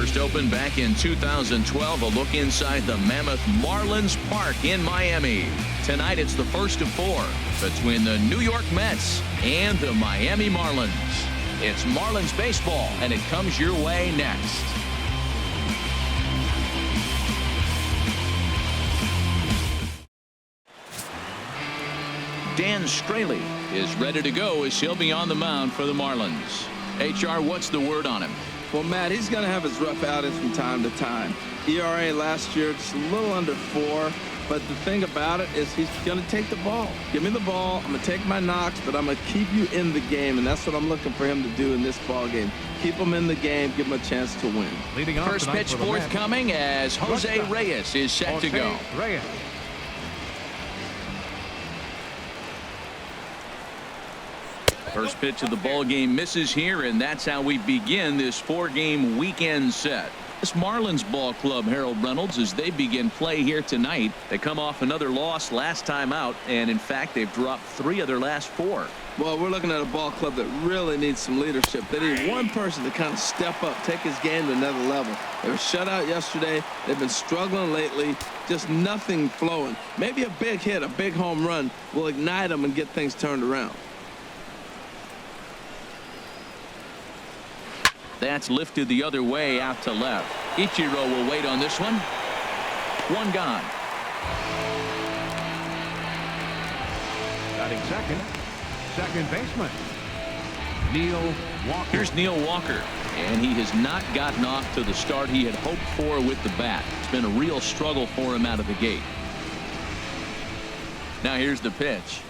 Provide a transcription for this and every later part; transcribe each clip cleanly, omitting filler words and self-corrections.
First opened back in 2012. A look inside the mammoth Marlins Park in Miami. Tonight it's the first of 4 between the New York Mets and the Miami Marlins. It's Marlins baseball, and it comes your way next. Dan Straley is ready to go as he'll be on the mound for the Marlins. HR, what's the word on him? Well, Matt, he's going to have his rough outings from time to time. ERA last year just a little under 4. But the thing about it is he's going to take the ball. Give me the ball. I'm going to take my knocks, but I'm going to keep you in the game. And that's what I'm looking for him to do in this ball game. Keep him in the game. Give him a chance to win. Leading off first pitch forthcoming as Jose Reyes is set to go. Reyes. First pitch of the ball game misses here, and that's how we begin this 4-game weekend set. This Marlins ball club, Harold Reynolds, as they begin play here tonight. They come off another loss last time out, and in fact they've dropped 3 of their last 4. Well, we're looking at a ball club that really needs some leadership. They need one person to kind of step up, take his game to another level. They were shut out yesterday. They've been struggling lately. Just nothing flowing. Maybe a big hit, a big home run will ignite them and get things turned around. That's lifted the other way out to left. Ichiro will wait on this one. 1 gone. Batting second baseman Neil Walker. Here's Neil Walker, and he has not gotten off to the start he had hoped for with the bat. It's been a real struggle for him out of the gate. Now here's the pitch.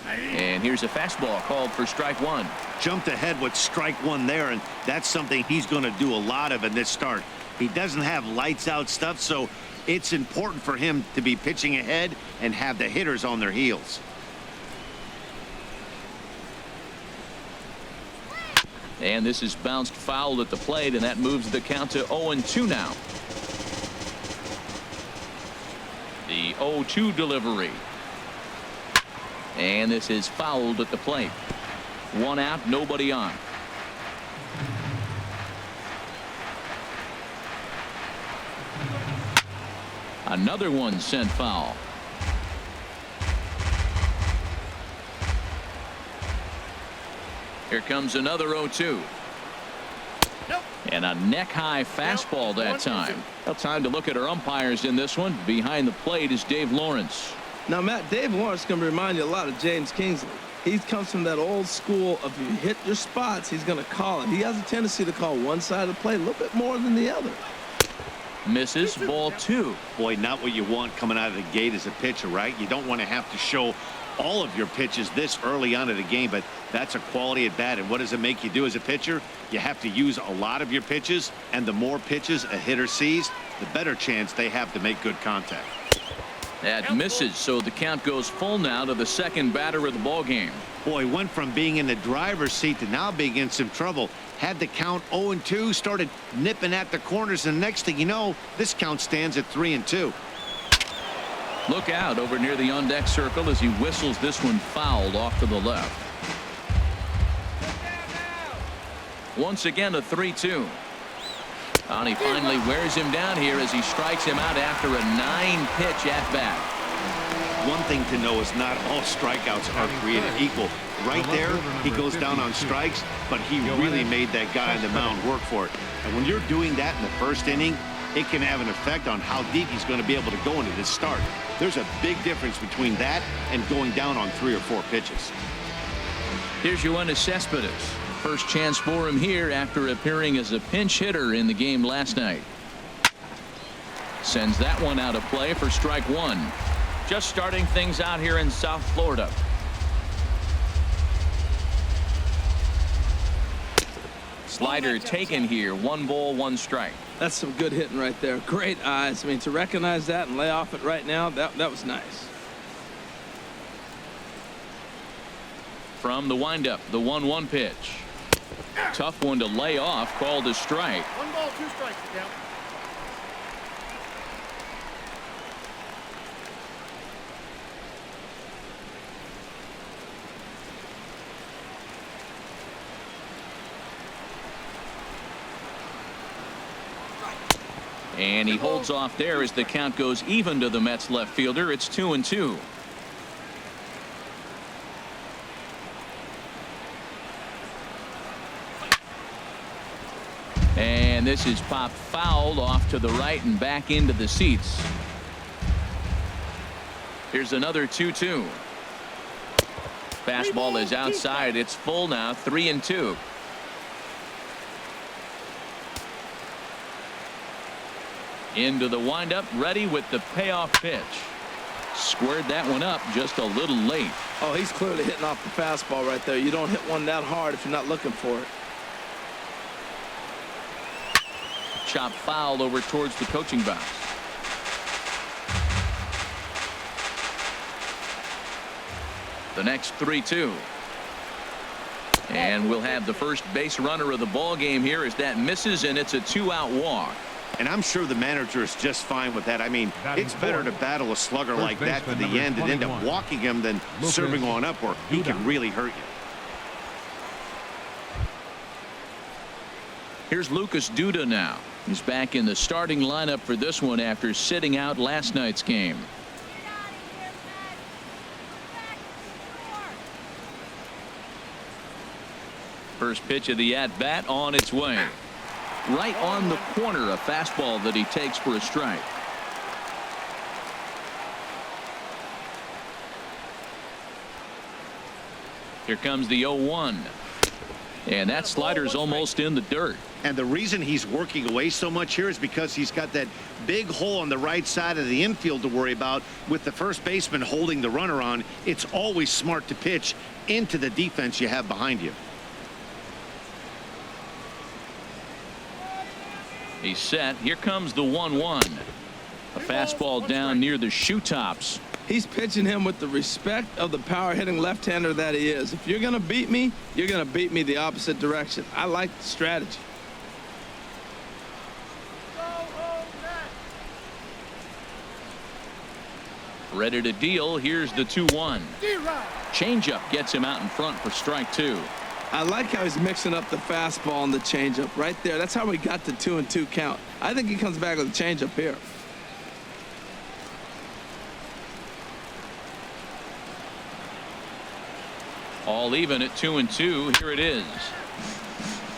And here's a fastball called for strike 1. Jumped ahead with strike 1 there, and that's something he's going to do a lot of in this start. He doesn't have lights out stuff, so it's important for him to be pitching ahead and have the hitters on their heels. And this is bounced foul at the plate, and that moves the count to 0-2 now. The 0-2 delivery. And this is fouled at the plate. 1 out, nobody on. Another one sent foul. Here comes another 0-2. And a neck-high fastball that time. Well, time to look at our umpires in this one. Behind the plate is Dave Lawrence. Now, Matt, Dave Lawrence can remind you a lot of James Kingsley. He comes from that old school of you hit your spots, he's going to call it. He has a tendency to call one side of the play a little bit more than the other. Misses, ball 2. Boy, not what you want coming out of the gate as a pitcher, right? You don't want to have to show all of your pitches this early on in the game, but that's a quality at bat. And what does it make you do as a pitcher? You have to use a lot of your pitches, and the more pitches a hitter sees, the better chance they have to make good contact. That misses, so the count goes full now to the second batter of the ball game. Boy, went from being in the driver's seat to now being in some trouble. Had the count 0-2, started nipping at the corners, and next thing you know, this count stands at 3-2. Look out over near the on-deck circle as he whistles this one fouled off to the left. Once again, a 3-2. And he finally wears him down here as he strikes him out after a 9-pitch at-bat. One thing to know is not all strikeouts are created equal. Right there, he goes down on strikes, but he really made that guy on the mound work for it. And when you're doing that in the first inning, it can have an effect on how deep he's going to be able to go into this start. There's a big difference between that and going down on 3 or 4 pitches. Here's Yoenis Cespedes. First chance for him here after appearing as a pinch hitter in the game last night. Sends that one out of play for strike 1. Just starting things out here in South Florida. Slider taken here. 1 ball, 1 strike. That's some good hitting right there. Great eyes. I mean, to recognize that and lay off it right now, that was nice. From the windup, the 1-1 pitch. Tough one to lay off, called a strike. 1 ball, 2 strikes. Down. And he holds off there as the count goes even to the Mets left fielder. It's 2-2. And this is popped foul off to the right and back into the seats. Here's another 2-2. Fastball is outside. It's full now. 3-2. Into the windup, ready with the payoff pitch. Squared that one up just a little late. Oh, he's clearly hitting off the fastball right there. You don't hit one that hard if you're not looking for it. Chop foul over towards the coaching box. The next 3-2. And we'll have the first base runner of the ball game here as that misses, and it's a 2-out walk. And I'm sure the manager is just fine with that. I mean, it's better to battle a slugger like that to the end and end up walking him than serving on up where he can really hurt you. Here's Lucas Duda now. He's back in the starting lineup for this one after sitting out last night's game. First pitch of the at-bat on its way. Right on the corner, a fastball that he takes for a strike. Here comes the 0-1. And that slider's almost in the dirt. And the reason he's working away so much here is because he's got that big hole on the right side of the infield to worry about. With the first baseman holding the runner on, it's always smart to pitch into the defense you have behind you. He's set. Here comes the 1-1. A fastball down near the shoe tops. He's pitching him with the respect of the power hitting left-hander that he is. If you're going to beat me, you're going to beat me the opposite direction. I like the strategy. Ready to deal. Here's the 2-1. Changeup gets him out in front for strike 2. I like how he's mixing up the fastball and the changeup right there. That's how we got the 2-2 count. I think he comes back with a changeup here. All even at 2-2. Here it is.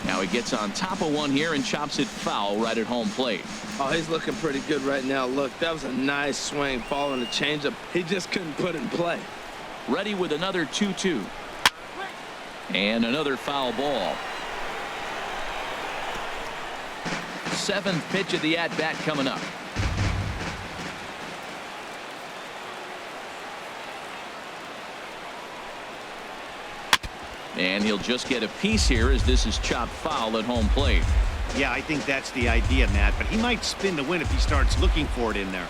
Now he gets on top of one here and chops it foul right at home plate. Oh, he's looking pretty good right now. Look, that was a nice swing following the changeup. He just couldn't put it in play. Ready with another 2-2. And another foul ball. Seventh pitch of the at-bat coming up. And he'll just get a piece here as this is chopped foul at home plate. Yeah, I think that's the idea, Matt, but he might spin the win if he starts looking for it in there.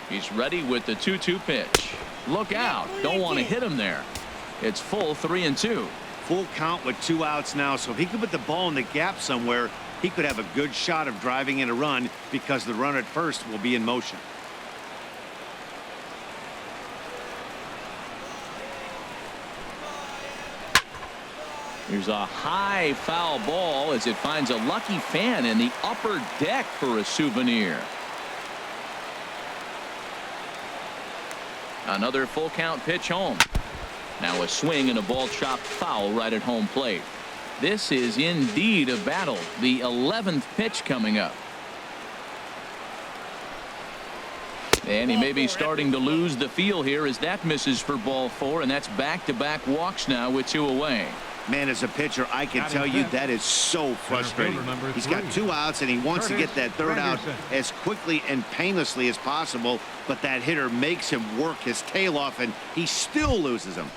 He's ready with the 2-2 pitch. Look out. Don't want to hit him there. It's full 3-2. Full count with 2 outs now, so if he could put the ball in the gap somewhere, he could have a good shot of driving in a run because the runner at first will be in motion. Here's a high foul ball as it finds a lucky fan in the upper deck for a souvenir. Another full count pitch home. Now a swing and a ball chopped foul right at home plate. This is indeed a battle. The 11th pitch coming up. And he may be starting to lose the feel here as that misses for ball 4, and that's back-to-back walks now with 2 away. Man, as a pitcher, I can tell you that is so frustrating. He's got 2 outs and he wants to get that 3rd out as quickly and painlessly as possible, but that hitter makes him work his tail off and he still loses him.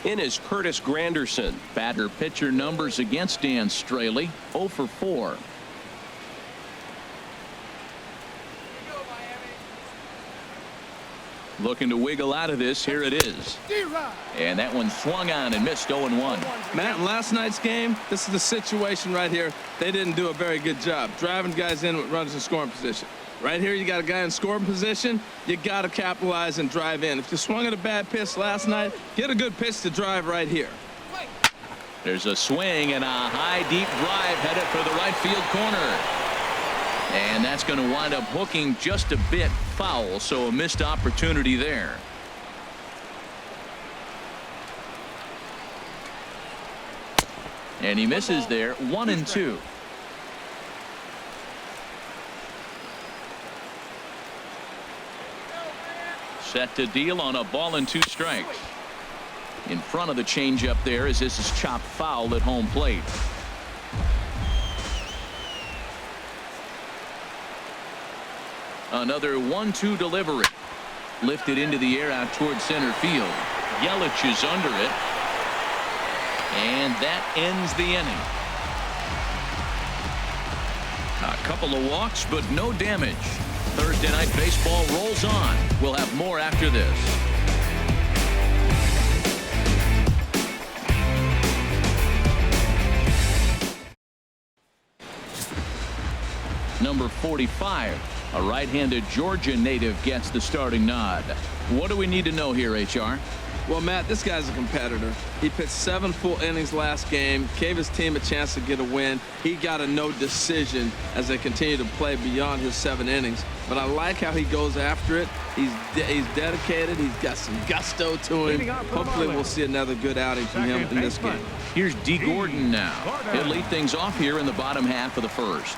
In is Curtis Granderson. Batter pitcher numbers against Dan Straley, 0 for 4. Looking to wiggle out of this. Here it is. And that one swung on and missed. 0-1. Matt, in last night's game, this is the situation right here. They didn't do a very good job driving guys in with runners in scoring position. Right here, you got a guy in scoring position. You got to capitalize and drive in. If you swung at a bad pitch last night, get a good pitch to drive right here. There's a swing and a high, deep drive headed for the right field corner. And that's going to wind up hooking just a bit foul, so a missed opportunity there. And he misses there, 1-2. Set to deal on a ball and 2 strikes. In front of the changeup there as this is chopped foul at home plate. Another 1-2 delivery. Lifted into the air out towards center field. Yelich is under it. And that ends the inning. A couple of walks, but no damage. Thursday Night Baseball rolls on. We'll have more after this. Number 45, a right-handed Georgia native, gets the starting nod. What do we need to know here, HR? Well, Matt, this guy's a competitor. He pitched 7 full innings last game, gave his team a chance to get a win. He got a no decision as they continue to play beyond his 7 innings. But I like how he goes after it. He's dedicated. He's got some gusto to him. Hopefully we'll see another good outing from him in this game. Here's D. Gordon now. He'll lead things off here in the bottom half of the first.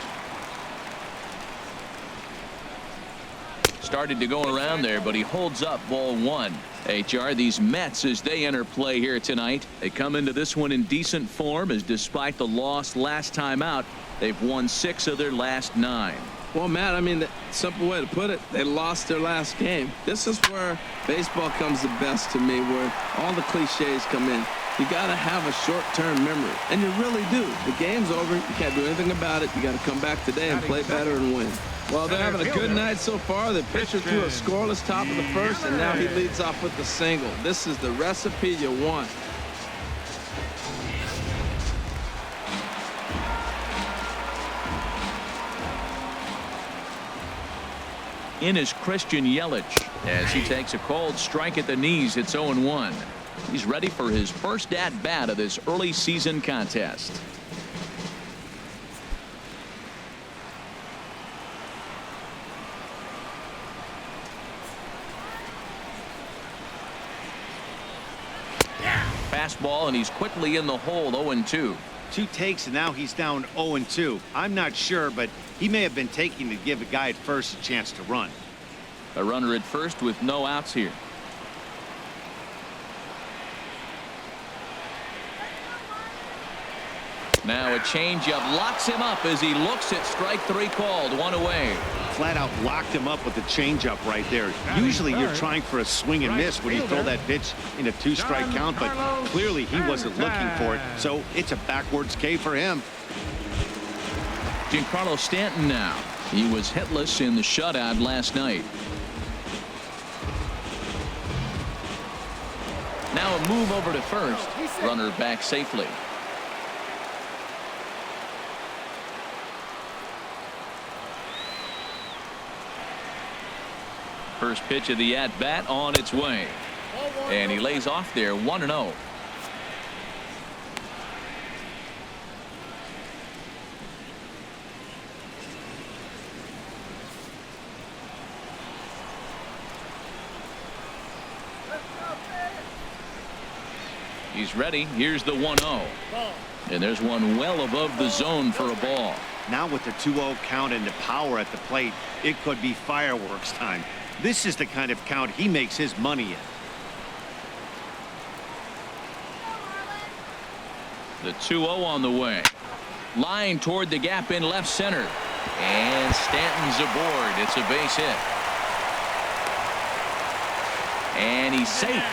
Started to go around there, but he holds up ball 1. HR, these Mets, as they enter play here tonight, they come into this one in decent form, as despite the loss last time out, they've won 6 of their last 9. Well, Matt, I mean, the simple way to put it, they lost their last game. This is where baseball comes the best to me, where all the cliches come in. You got to have a short-term memory, and you really do. The game's over. You can't do anything about it. You got to come back today and play better and win. Well, they're having a good night so far. The pitcher threw a scoreless top of the first, and now he leads off with the single. This is the recipe you want. In is Christian Yelich as he takes a cold strike at the knees. It's 0-1. He's ready for his first at-bat of this early season contest. Fastball, and he's quickly in the hole. 0-2. 2 takes, and now he's down 0-2. I'm not sure, but he may have been taking to give a guy at first a chance to run. A runner at first with no outs here. Now a changeup locks him up as he looks at strike 3 called. 1 away. Flat out locked him up with the changeup right there. Usually you're trying for a swing and miss when you throw that pitch in a 2-strike count, but clearly he wasn't looking for it, so it's a backwards K for him. Giancarlo Stanton now. He was hitless in the shutout last night. Now a move over to first. Runner back safely. First pitch of the at-bat on its way. And he lays off there, 1-0. He's ready. Here's the 1-0. And there's one well above the zone for a ball. Now with the 2-0 count and the power at the plate, it could be fireworks time. This is the kind of count he makes his money in. The 2-0 on the way. Line toward the gap in left center. And Stanton's aboard. It's a base hit. And he's safe.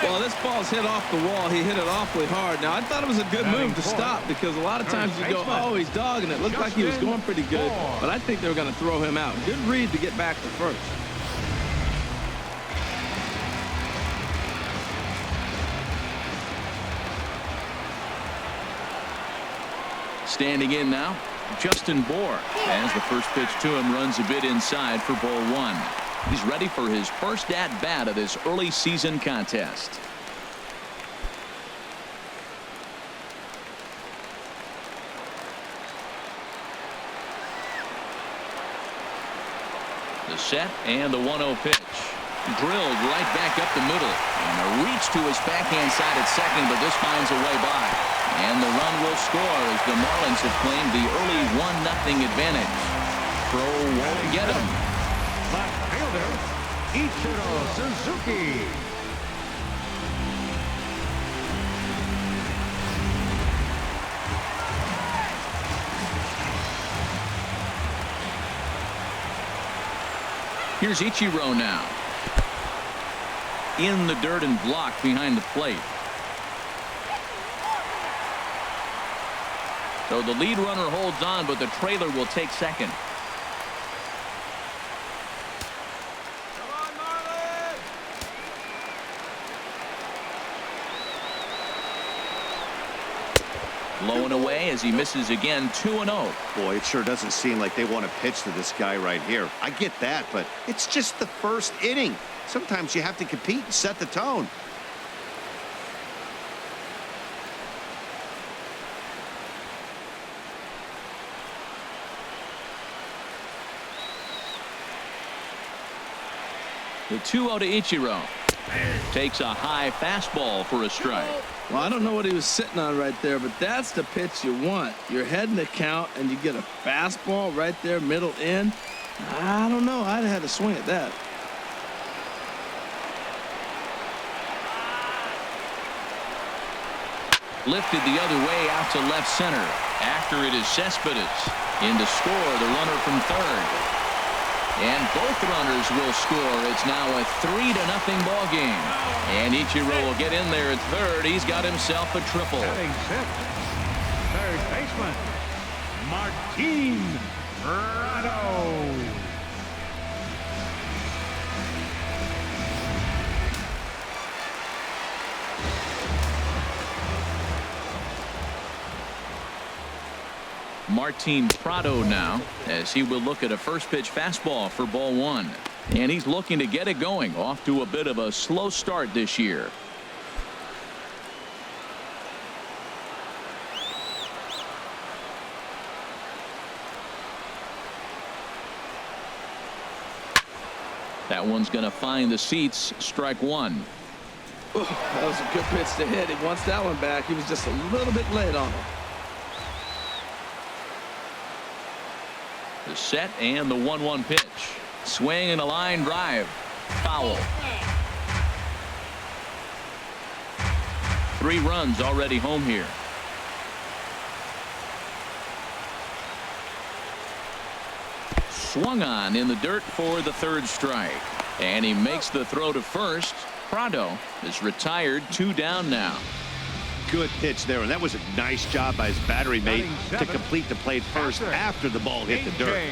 Well, this ball's hit off the wall. He hit it awfully hard. Now, I thought it was a good move to stop because a lot of times you go, oh, he's dogging it. Looked like he was going pretty good, but I think they were going to throw him out. Good read to get back to first. Standing in now, Justin Bohr, as the first pitch to him runs a bit inside for ball one. He's ready for his first at-bat of this early season contest. The set and the 1-0 pitch. Drilled right back up the middle. And a reach to his backhand side at second, but this finds a way by. And the run will score as the Marlins have claimed the early 1-0 advantage. Pro won't get him. Left fielder, Ichiro Suzuki. Here's Ichiro now. In the dirt and blocked behind the plate. So the lead runner holds on, but the trailer will take second. Come on, Marlins! Blowing away as he misses again. 2-0. Boy, it sure doesn't seem like they want to pitch to this guy right here. I get that, but it's just the first inning. Sometimes you have to compete and set the tone. The 2-0 to Ichiro. Takes a high fastball for a strike. Well, I don't know what he was sitting on right there, but that's the pitch you want. You're heading the count, and you get a fastball right there, middle in. I don't know. I'd have had to swing at that. Lifted the other way out to left center. After it is Cespedes. In to score, the runner from third. And both runners will score. It's now a 3-0 ball game. And Ichiro will get in there at third. He's got himself a triple. Batting sixth, third baseman, Martin Prado. Martin Prado now, as he will look at a first pitch fastball for ball one. And he's looking to get it going. Off to a bit of a slow start this year. That one's going to find the seats. Strike one. Ooh, that was a good pitch to hit. He wants that one back. He was just a little bit late on it. The set and the 1-1 pitch. Swing and a line drive. Foul. 3 runs already home here. Swung on in the dirt for the third strike. And he makes the throw to first. Prado is retired. 2 down now. Good pitch there, and that was a nice job by his battery mate to complete the play first after the ball hit the dirt.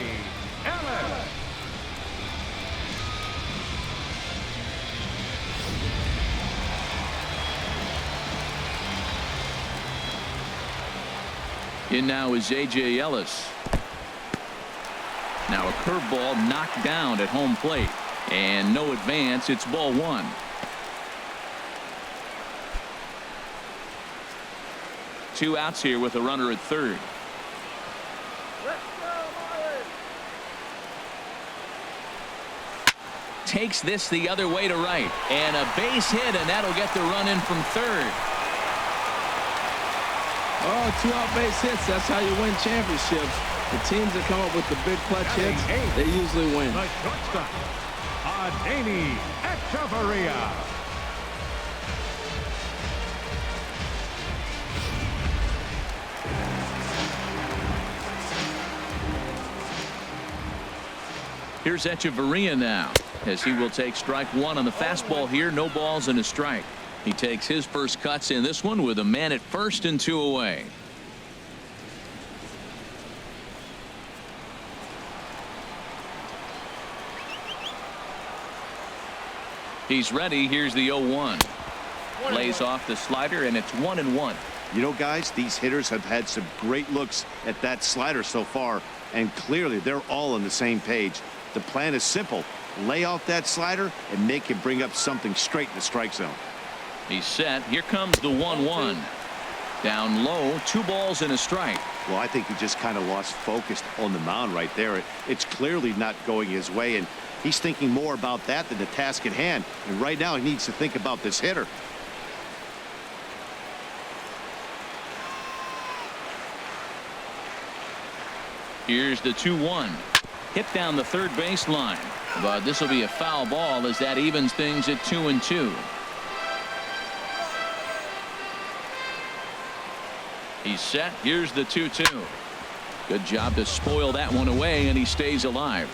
In now is A.J. Ellis. Now a curveball knocked down at home plate. And no advance. It's ball one. Two outs here with a runner at third. Takes this the other way to right. And a base hit, and that'll get the run in from third. Oh, 2-out base hits. That's how you win championships. The teams that come up with the big clutch hits, they usually win. The shortstop, Adeiny Echeverria. Here's Echeverria now, as he will take strike one on the fastball here. No balls and a strike. He takes his first cuts in this one with a man at first and 2 away. He's ready. Here's the 0-1. Lays off the slider, and it's 1-1. You know, guys, these hitters have had some great looks at that slider so far, and clearly they're all on the same page. The plan is simple. Lay off that slider and make him bring up something straight in the strike zone. He's set. Here comes the 1-1. Down low, 2 balls and a strike. Well, I think he just kind of lost focus on the mound right there. It's clearly not going his way, and he's thinking more about that than the task at hand. And right now he needs to think about this hitter. Here's the 2-1. Hit down the third baseline. But this will be a foul ball as that evens things at 2-2. He's set. Here's the 2-2. Good job to spoil that one away, and he stays alive.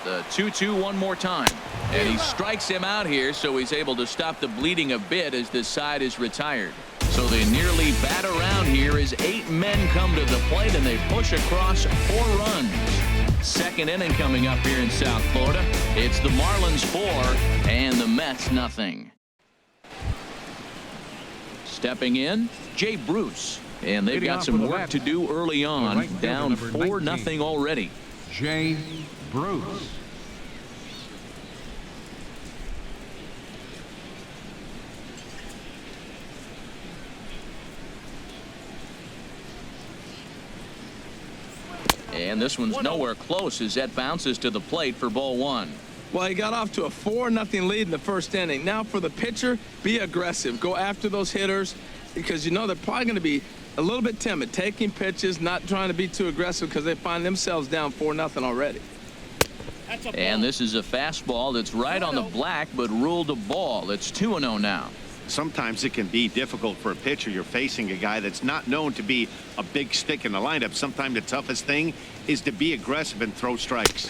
The 2-2 one more time. And he strikes him out here, so he's able to stop the bleeding a bit as this side is retired. So they nearly bat around here as 8 men come to the plate, and they push across 4 runs. Second inning coming up here in South Florida. It's the Marlins 4 and the Mets nothing. Stepping in, Jay Bruce. And they've got some work to do early on. Down 4-0 already. Jay Bruce. And this one's nowhere close as that bounces to the plate for ball 1. Well, he got off to a 4-0 lead in the first inning. Now for the pitcher, be aggressive. Go after those hitters because you know they're probably going to be a little bit timid, taking pitches, not trying to be too aggressive because they find themselves down 4-0 already. And this is a fastball that's right on the black but ruled a ball. It's 2-0 now. Sometimes it can be difficult for a pitcher. You're facing a guy that's not known to be a big stick in the lineup. Sometimes the toughest thing is to be aggressive and throw strikes.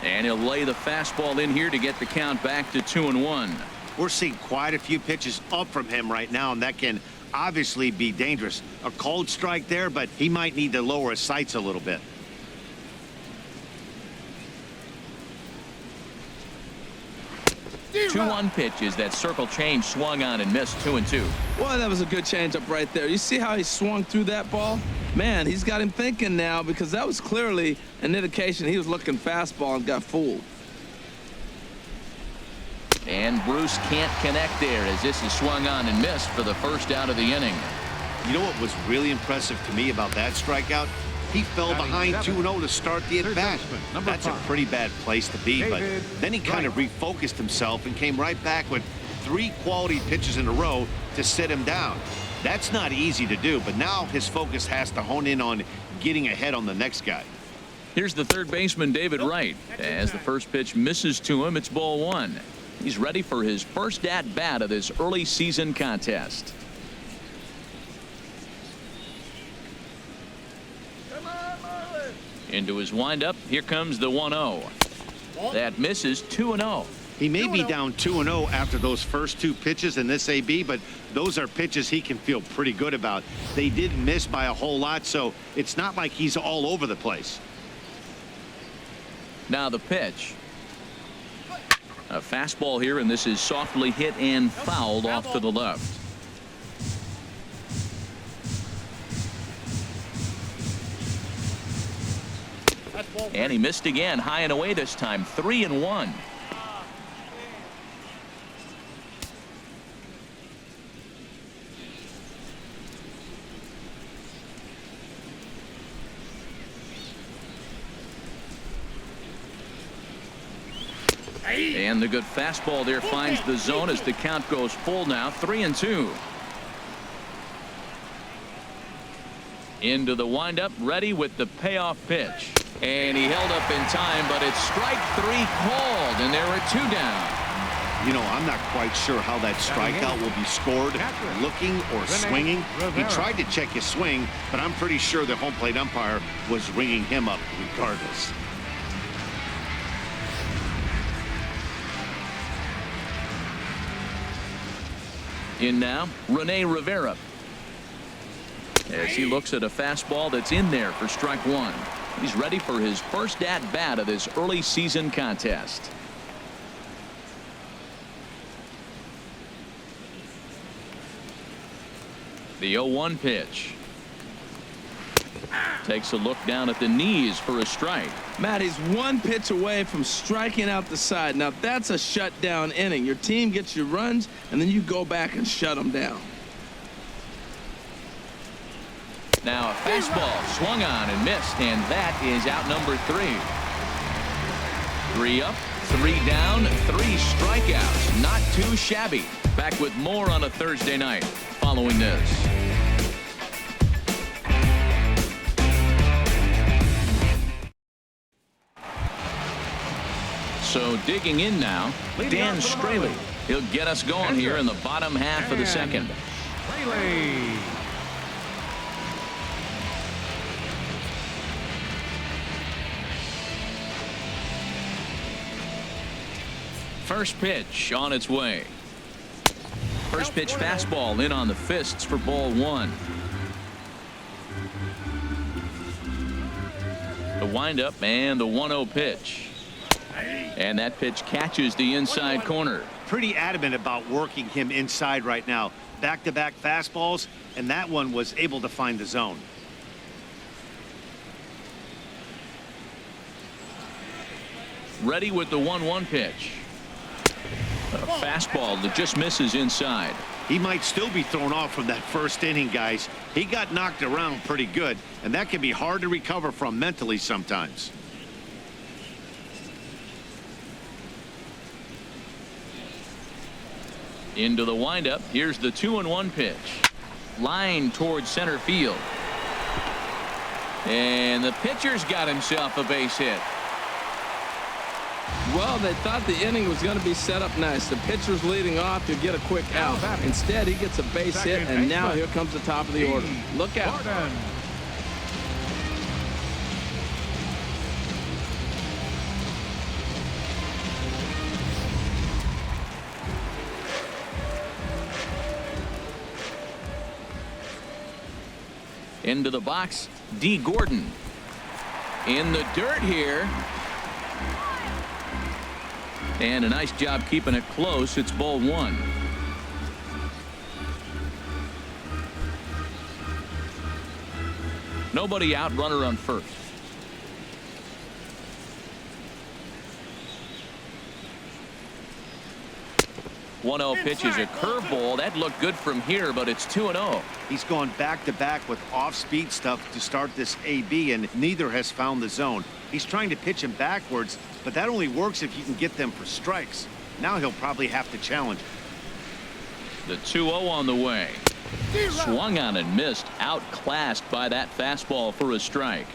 And he'll lay the fastball in here to get the count back to 2-1. We're seeing quite a few pitches up from him right now, and that can obviously be dangerous. A cold strike there, but he might need to lower his sights a little bit. Two 2-1 pitches. That circle change swung on and missed 2-2. Well, that was a good changeup right there. You see how he swung through that ball? Man, he's got him thinking now because that was clearly an indication he was looking fastball and got fooled. And Bruce can't connect there as this is swung on and missed for the first out of the inning. You know what was really impressive to me about that strikeout? He fell behind 2-0 to start the at-bat. That's a pretty bad place to be, but then he kind of refocused himself and came right back with 3 quality pitches in a row to sit him down. That's not easy to do, but now his focus has to hone in on getting ahead on the next guy. Here's the third baseman, David Wright. As the first pitch misses to him, it's ball 1. He's ready for his first at-bat of this early season contest. Into his windup. Here comes the 1-0. That misses 2-0. He may be down 2-0 after those first 2 pitches in this AB, but those are pitches he can feel pretty good about. They did miss by a whole lot, so it's not like he's all over the place. Now the pitch. A fastball here, and this is softly hit and fouled off to the left. And he missed again, high and away this time, 3-1. And the good fastball there finds the zone as the count goes full now, 3-2. Into the windup, ready with the payoff pitch. And he held up in time, but it's strike 3 called, and there are 2 down. You know, I'm not quite sure how that strikeout will be scored, looking or swinging. He tried to check his swing, but I'm pretty sure the home plate umpire was ringing him up regardless. In now, Rene Rivera. As he looks at a fastball that's in there for strike 1. He's ready for his first at-bat of this early season contest. The 0-1 pitch. Takes a look down at the knees for a strike. Matt, he's one pitch away from striking out the side. Now that's a shutdown inning. Your team gets your runs, and then you go back and shut them down. Now a fastball swung on and missed, and that is out number 3. 3 up, 3 down, 3 strikeouts. Not too shabby. Back with more on a Thursday night following this. So digging in now, Dan Straley. He'll get us going here in the bottom half of the second. Straley. First pitch on its way. First pitch fastball in on the fists for ball 1. The windup and the 1-0 pitch. And that pitch catches the inside corner. Pretty adamant about working him inside right now. Back-to-back fastballs, and that one was able to find the zone. Ready with the 1-1 pitch. A fastball that just misses inside. He might still be thrown off from that first inning, guys. He got knocked around pretty good, and that can be hard to recover from mentally sometimes. Into the windup. Here's the 2-1 pitch. Line towards center field. And the pitcher's got himself a base hit. Well, they thought the inning was going to be set up nice. The pitcher's leading off to get a quick out. Instead, he gets a base hit, and now here comes the top of the order. Look out. Into the box, D. Gordon. In the dirt here. And a nice job keeping it close. It's ball 1. Nobody out, runner on first. 1-0 pitch is a curveball. That looked good from here, but it's 2-0. He's gone back-to-back with off-speed stuff to start this AB, and neither has found the zone. He's trying to pitch him backwards, but that only works if you can get them for strikes. Now he'll probably have to challenge. The 2-0 on the way. Swung on and missed. Outclassed by that fastball for a strike.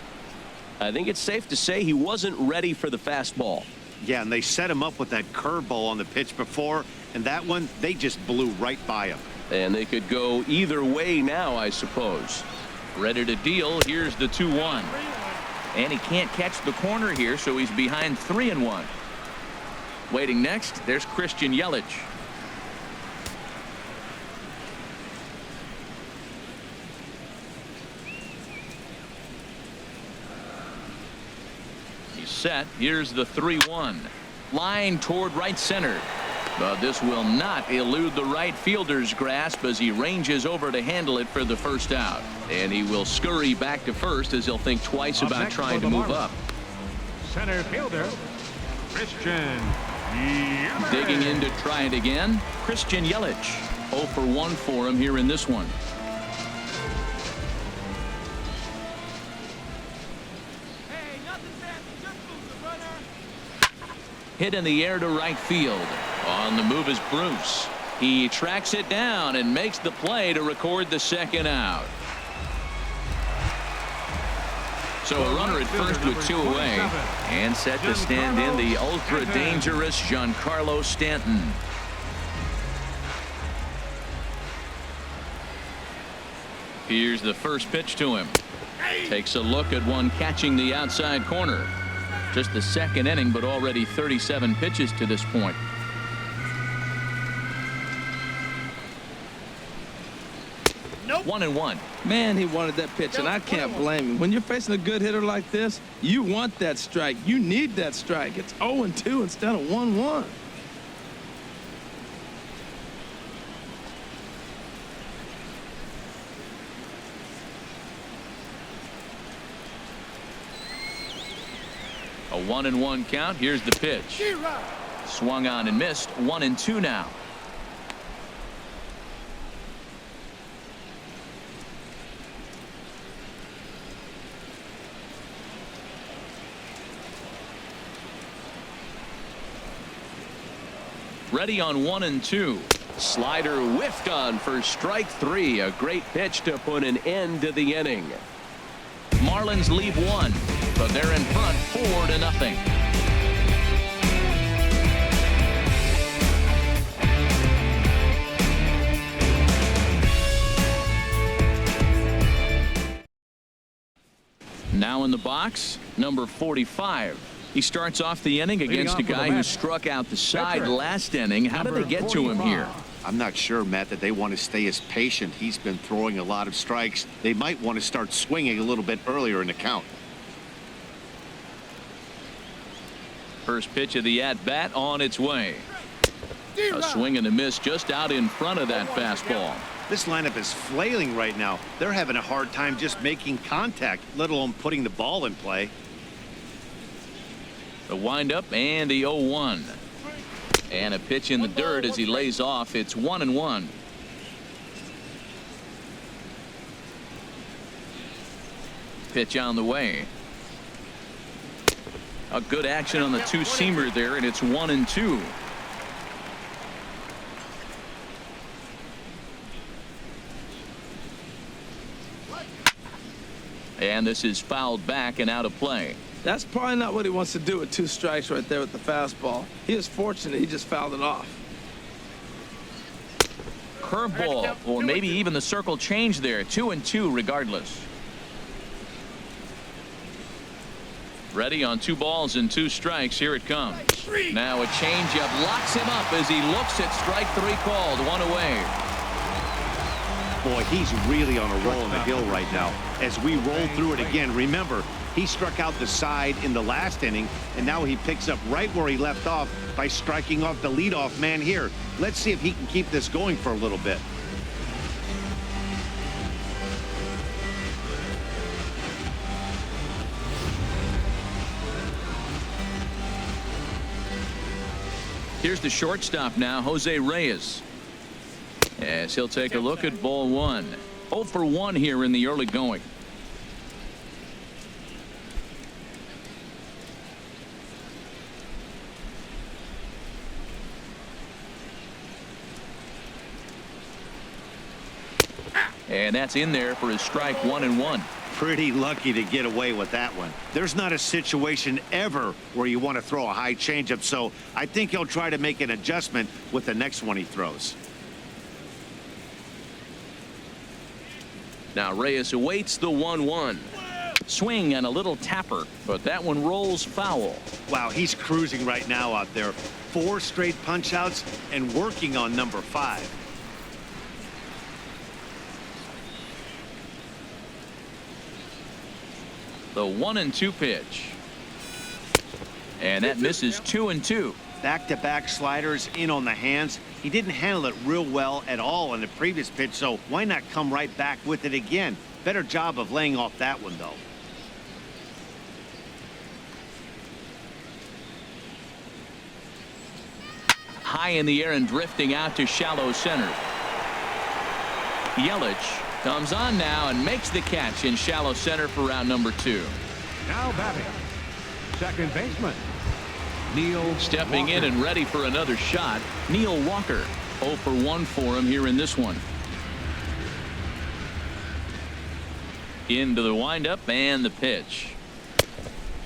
I think it's safe to say he wasn't ready for the fastball. Yeah, and they set him up with that curveball on the pitch before, and that one, they just blew right by him. And they could go either way now, I suppose. Ready to deal. Here's the 2-1. And he can't catch the corner here, so he's behind 3-1. Waiting next, there's Christian Yelich. He's set. Here's the 3-1. Line toward right center. But this will not elude the right fielder's grasp as he ranges over to handle it for the first out. And he will scurry back to first as he'll think twice about trying to move up. Center fielder, Christian Yelich. Digging in to try it again, Christian Yelich. 0 for 1 for him here in this one. Hit in the air to right field. On the move is Bruce. He tracks it down and makes the play to record the second out. So a runner at first with 2 away. And set to stand in the ultra-dangerous Giancarlo Stanton. Here's the first pitch to him. Takes a look at one catching the outside corner. Just the second inning, but already 37 pitches to this point. Nope. 1-1. Man, he wanted that pitch, and I can't blame him. When you're facing a good hitter like this, you want that strike. You need that strike. It's 0-2 instead of 1-1. A 1-1 count. Here's the pitch. Swung on and missed. 1-2 now. Ready on 1-2. Slider whiffed on for strike 3. A great pitch to put an end to the inning. Marlins lead 1, but they're in front 4-0. Now in the box, number 45. He starts off the inning against a guy who struck out the side last inning. How did they get to him here? I'm not sure, Matt, that they want to stay as patient. He's been throwing a lot of strikes. They might want to start swinging a little bit earlier in the count. First pitch of the at-bat on its way. A swing and a miss just out in front of that fastball. This lineup is flailing right now. They're having a hard time just making contact, let alone putting the ball in play. The windup and the 0-1. And a pitch in the dirt as he lays off. It's 1-1. Pitch on the way. A good action on the two-seamer there, and it's 1-2. And this is fouled back and out of play. That's probably not what he wants to do with 2 strikes right there with the fastball. He is fortunate he just fouled it off. Curveball, or maybe even the circle change there. 2-2 regardless. Ready on 2 balls and 2 strikes. Here it comes. Now a changeup locks him up as he looks at strike 3 called. 1 away. Boy, he's really on a roll on the hill right now. As we roll through it again, remember, he struck out the side in the last inning, and now he picks up right where he left off by striking off the leadoff man here. Let's see if he can keep this going for a little bit. Here's the shortstop now, Jose Reyes. As he'll take a look at ball 1. 0 for 1 here in the early going. And that's in there for his strike 1-1. Pretty lucky to get away with that one. There's not a situation ever where you want to throw a high changeup, so I think he'll try to make an adjustment with the next one he throws. Now Reyes awaits the 1-1. Swing and a little tapper, but that one rolls foul. Wow, he's cruising right now out there. 4 straight punch outs and working on number 5. The 1-2 pitch. And that misses 2-2. Back-to-back sliders in on the hands. He didn't handle it real well at all in the previous pitch, so why not come right back with it again? Better job of laying off that one, though. High in the air and drifting out to shallow center. Yelich comes on now and makes the catch in shallow center for round number 2. Now batting, second baseman, Neil Stepping Walker. in and ready for another shot, Neil Walker. 0 for 1 for him here in this one. Into the windup and the pitch.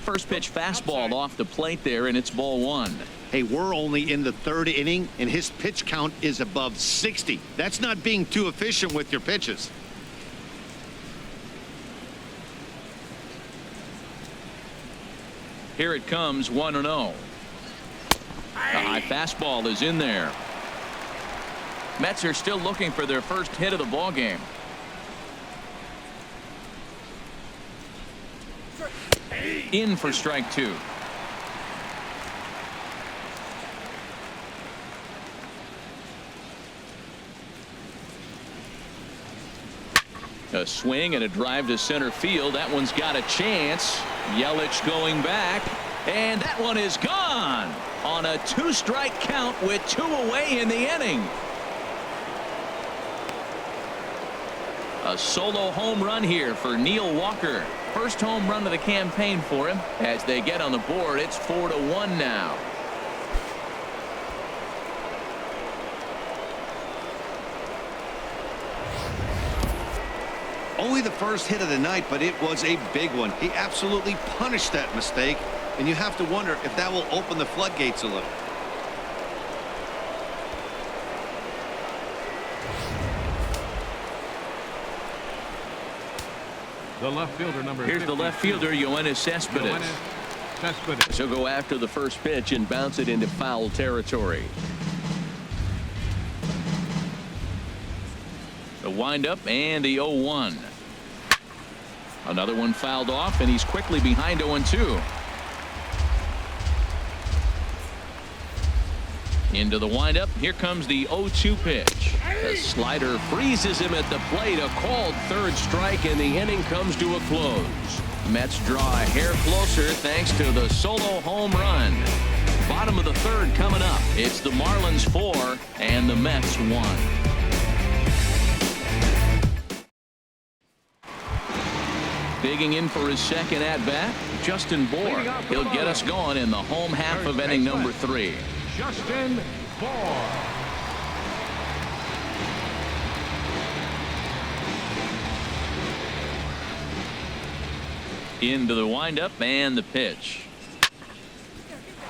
First pitch fastball off the plate there, and it's ball 1. Hey, we're only in the 3rd inning, and his pitch count is above 60. That's not being too efficient with your pitches. Here it comes, 1-0. The high fastball is in there. Mets are still looking for their first hit of the ball game. In for strike 2. A swing and a drive to center field. That one's got a chance. Yelich going back. And that one is gone on a 2-strike count with 2 away in the inning. A solo home run here for Neil Walker. First home run of the campaign for him. As they get on the board, it's 4-1 now. Only the first hit of the night, but it was a big one. He absolutely punished that mistake, and you have to wonder if that will open the floodgates a little. The left fielder, number Here's the left fielder, Yoenis Cespedes. He'll go after the first pitch and bounce it into foul territory. The windup and the 0-1. Another one fouled off, and he's quickly behind 0-2. Into the windup. Here comes the 0-2 pitch. The slider freezes him at the plate. A called third strike, and the inning comes to a close. Mets draw a hair closer thanks to the solo home run. Bottom of the third coming up. It's the Marlins 4 and the Mets 1. Digging in for his second at-bat, Justin Bour. He'll get us going in the home half of inning number 3. Justin Bour. Into the windup and the pitch.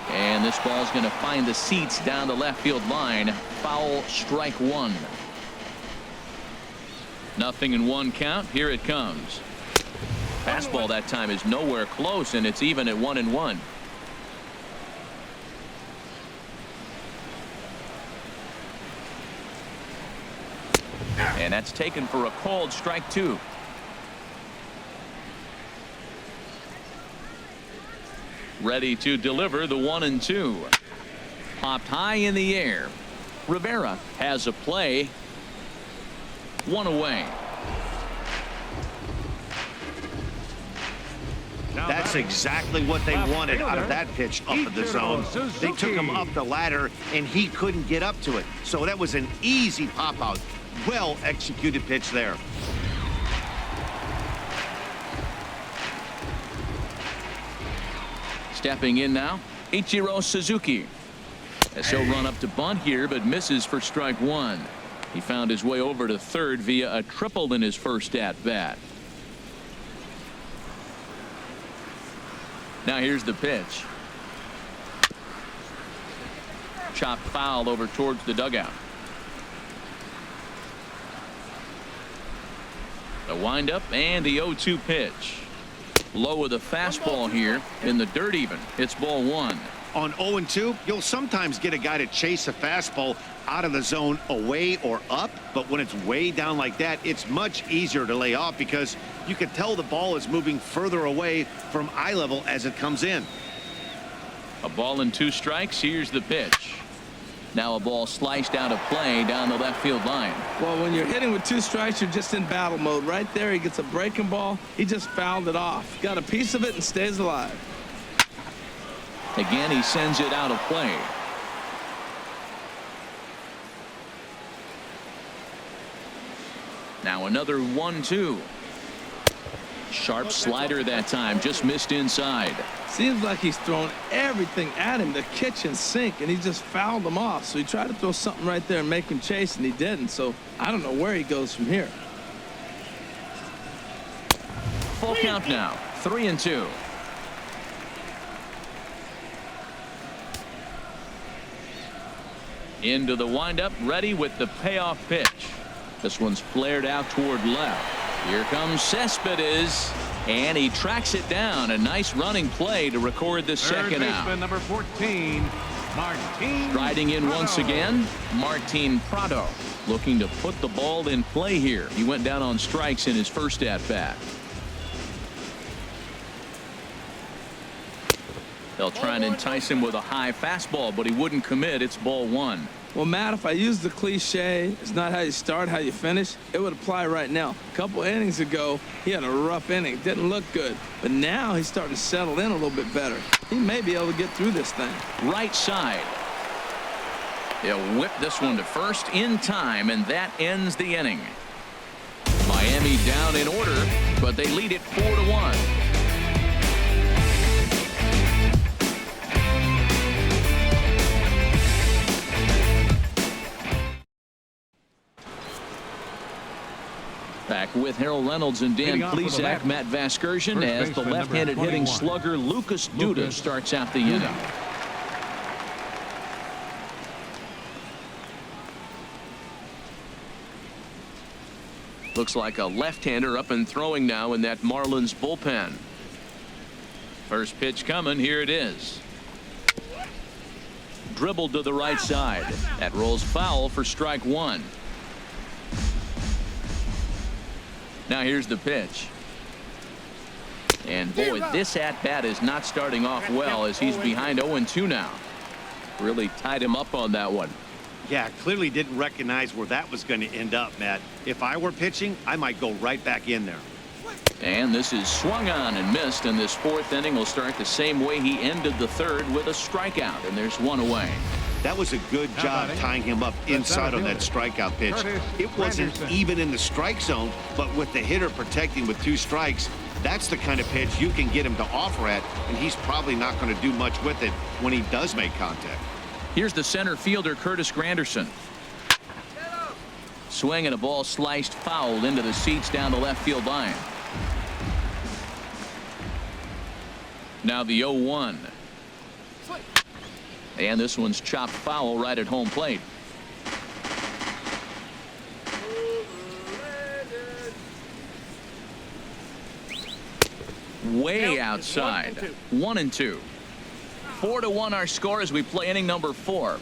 And this ball's going to find the seats down the left field line. Foul, strike 1. 0-1 count. Here it comes. Fastball that time is nowhere close, and it's even at 1-1. And that's taken for a called strike 2. Ready to deliver the 1-2. Popped high in the air. Rivera has a play. 1 away. That's exactly what they wanted out of that pitch up in the zone. They took him up the ladder, and he couldn't get up to it. So that was an easy pop-out. Well-executed pitch there. Stepping in now, Ichiro Suzuki. As he'll run up to bunt here, but misses for strike 1. He found his way over to third via a triple in his first at-bat. Now here's the pitch. Chopped foul over towards the dugout. The windup and the 0-2 pitch. Low with a fastball here in the dirt even. It's ball 1. On 0-2, you'll sometimes get a guy to chase a fastball out of the zone away or up, but when it's way down like that, it's much easier to lay off because you can tell the ball is moving further away from eye level as it comes in. A ball and 2 strikes. Here's the pitch. Now a ball sliced out of play down the left field line. Well, when you're hitting with 2 strikes, you're just in battle mode. Right there, he gets a breaking ball. He just fouled it off. Got a piece of it and stays alive. Again, he sends it out of play. Now another 1-2. Sharp slider that time, just missed inside. Seems like he's thrown everything at him, the kitchen sink, and he just fouled them off. So he tried to throw something right there and make him chase, and he didn't. So I don't know where he goes from here. Full count now, 3-2. Into the windup, ready with the payoff pitch. This one's flared out toward left. Here comes Cespedes, and he tracks it down. A nice running play to record the second out. Number 14, Martin. Striding in once again, Martin Prado, looking to put the ball in play here. He went down on strikes in his first at-bat. They'll try and entice him with a high fastball, but he wouldn't commit. It's ball 1. Well, Matt, if I use the cliche, it's not how you start, how you finish, it would apply right now. A couple innings ago, he had a rough inning. Didn't look good. But now he's starting to settle in a little bit better. He may be able to get through this thing. Right side. They'll whip this one to first in time, and that ends the inning. Miami down in order, but they lead it 4-1. Back with Harold Reynolds and Dan Plesac, Matt Vasgersian, as the left-handed hitting slugger Lucas Duda starts out the inning. Looks like a left-hander up and throwing now in that Marlins bullpen. First pitch coming. Here it is. Dribbled to the right side. That rolls foul for strike one. Now here's the pitch. And boy, this at-bat is not starting off well as he's behind 0-2 now. Really tied him up on that one. Yeah, clearly didn't recognize where that was going to end up, Matt. If I were pitching, I might go right back in there. And this is swung on and missed, and this fourth inning will start the same way he ended the third, with a strikeout, and there's one away. That was a good job tying him up inside on that strikeout pitch. It wasn't even in the strike zone, but with the hitter protecting with 2 strikes, that's the kind of pitch you can get him to offer at, and he's probably not going to do much with it when he does make contact. Here's the center fielder, Curtis Granderson. Swing and a ball sliced foul into the seats down the left field line. Now the 0-1. And this one's chopped foul right at home plate. Way outside. 1-2. 4-1 our score as we play inning number 4.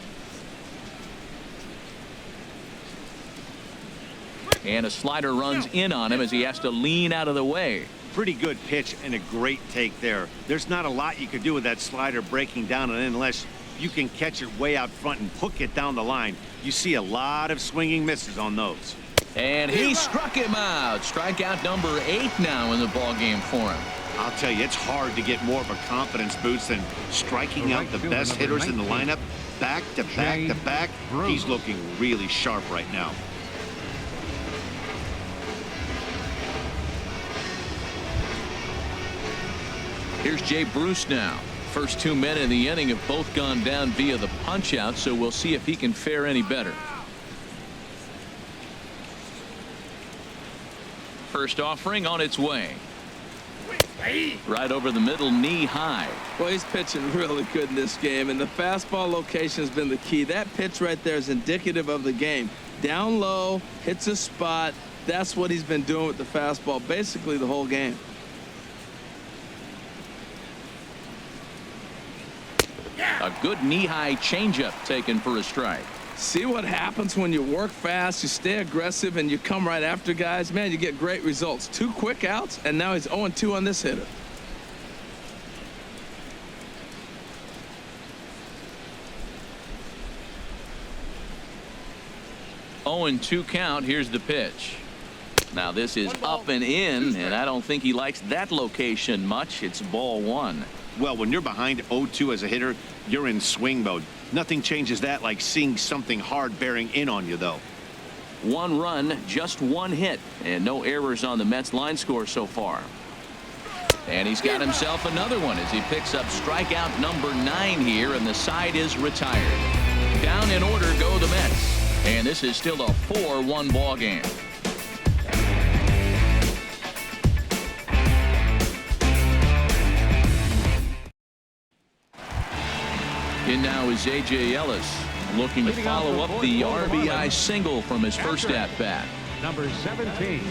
And a slider runs in on him as he has to lean out of the way. Pretty good pitch and a great take there. There's not a lot you could do with that slider breaking down and in unless you can catch it way out front and hook it down the line. You see a lot of swinging misses on those. And he struck him out. Strikeout number 8 now in the ball game for him. I'll tell you, it's hard to get more of a confidence boost than striking out the best hitters in the lineup back to back to back. He's looking really sharp right now. Here's Jay Bruce now. First 2 men in the inning have both gone down via the punch out, so we'll see if he can fare any better. First offering on its way. Right over the middle, knee high. Well, he's pitching really good in this game, and the fastball location has been the key. That pitch right there is indicative of the game. Down low, hits a spot. That's what he's been doing with the fastball basically the whole game. A good knee-high changeup taken for a strike. See what happens when you work fast, you stay aggressive, and you come right after guys. Man, you get great results. 2 quick outs, and now he's 0-2 on this hitter. Oh, and 2 count. Here's the pitch. Now this is up and in, and I don't think he likes that location much. It's ball 1. Well, when you're behind 0-2 as a hitter, you're in swing mode. Nothing changes that like seeing something hard bearing in on you, though. 1 run, just 1 hit, and no errors on the Mets line score so far. And he's got himself another one as he picks up strikeout number 9 here, and the side is retired. Down in order go the Mets, and this is still a 4-1 ball game. In now is A.J. Ellis, looking to follow up the RBI single from his first at-bat. Number 17.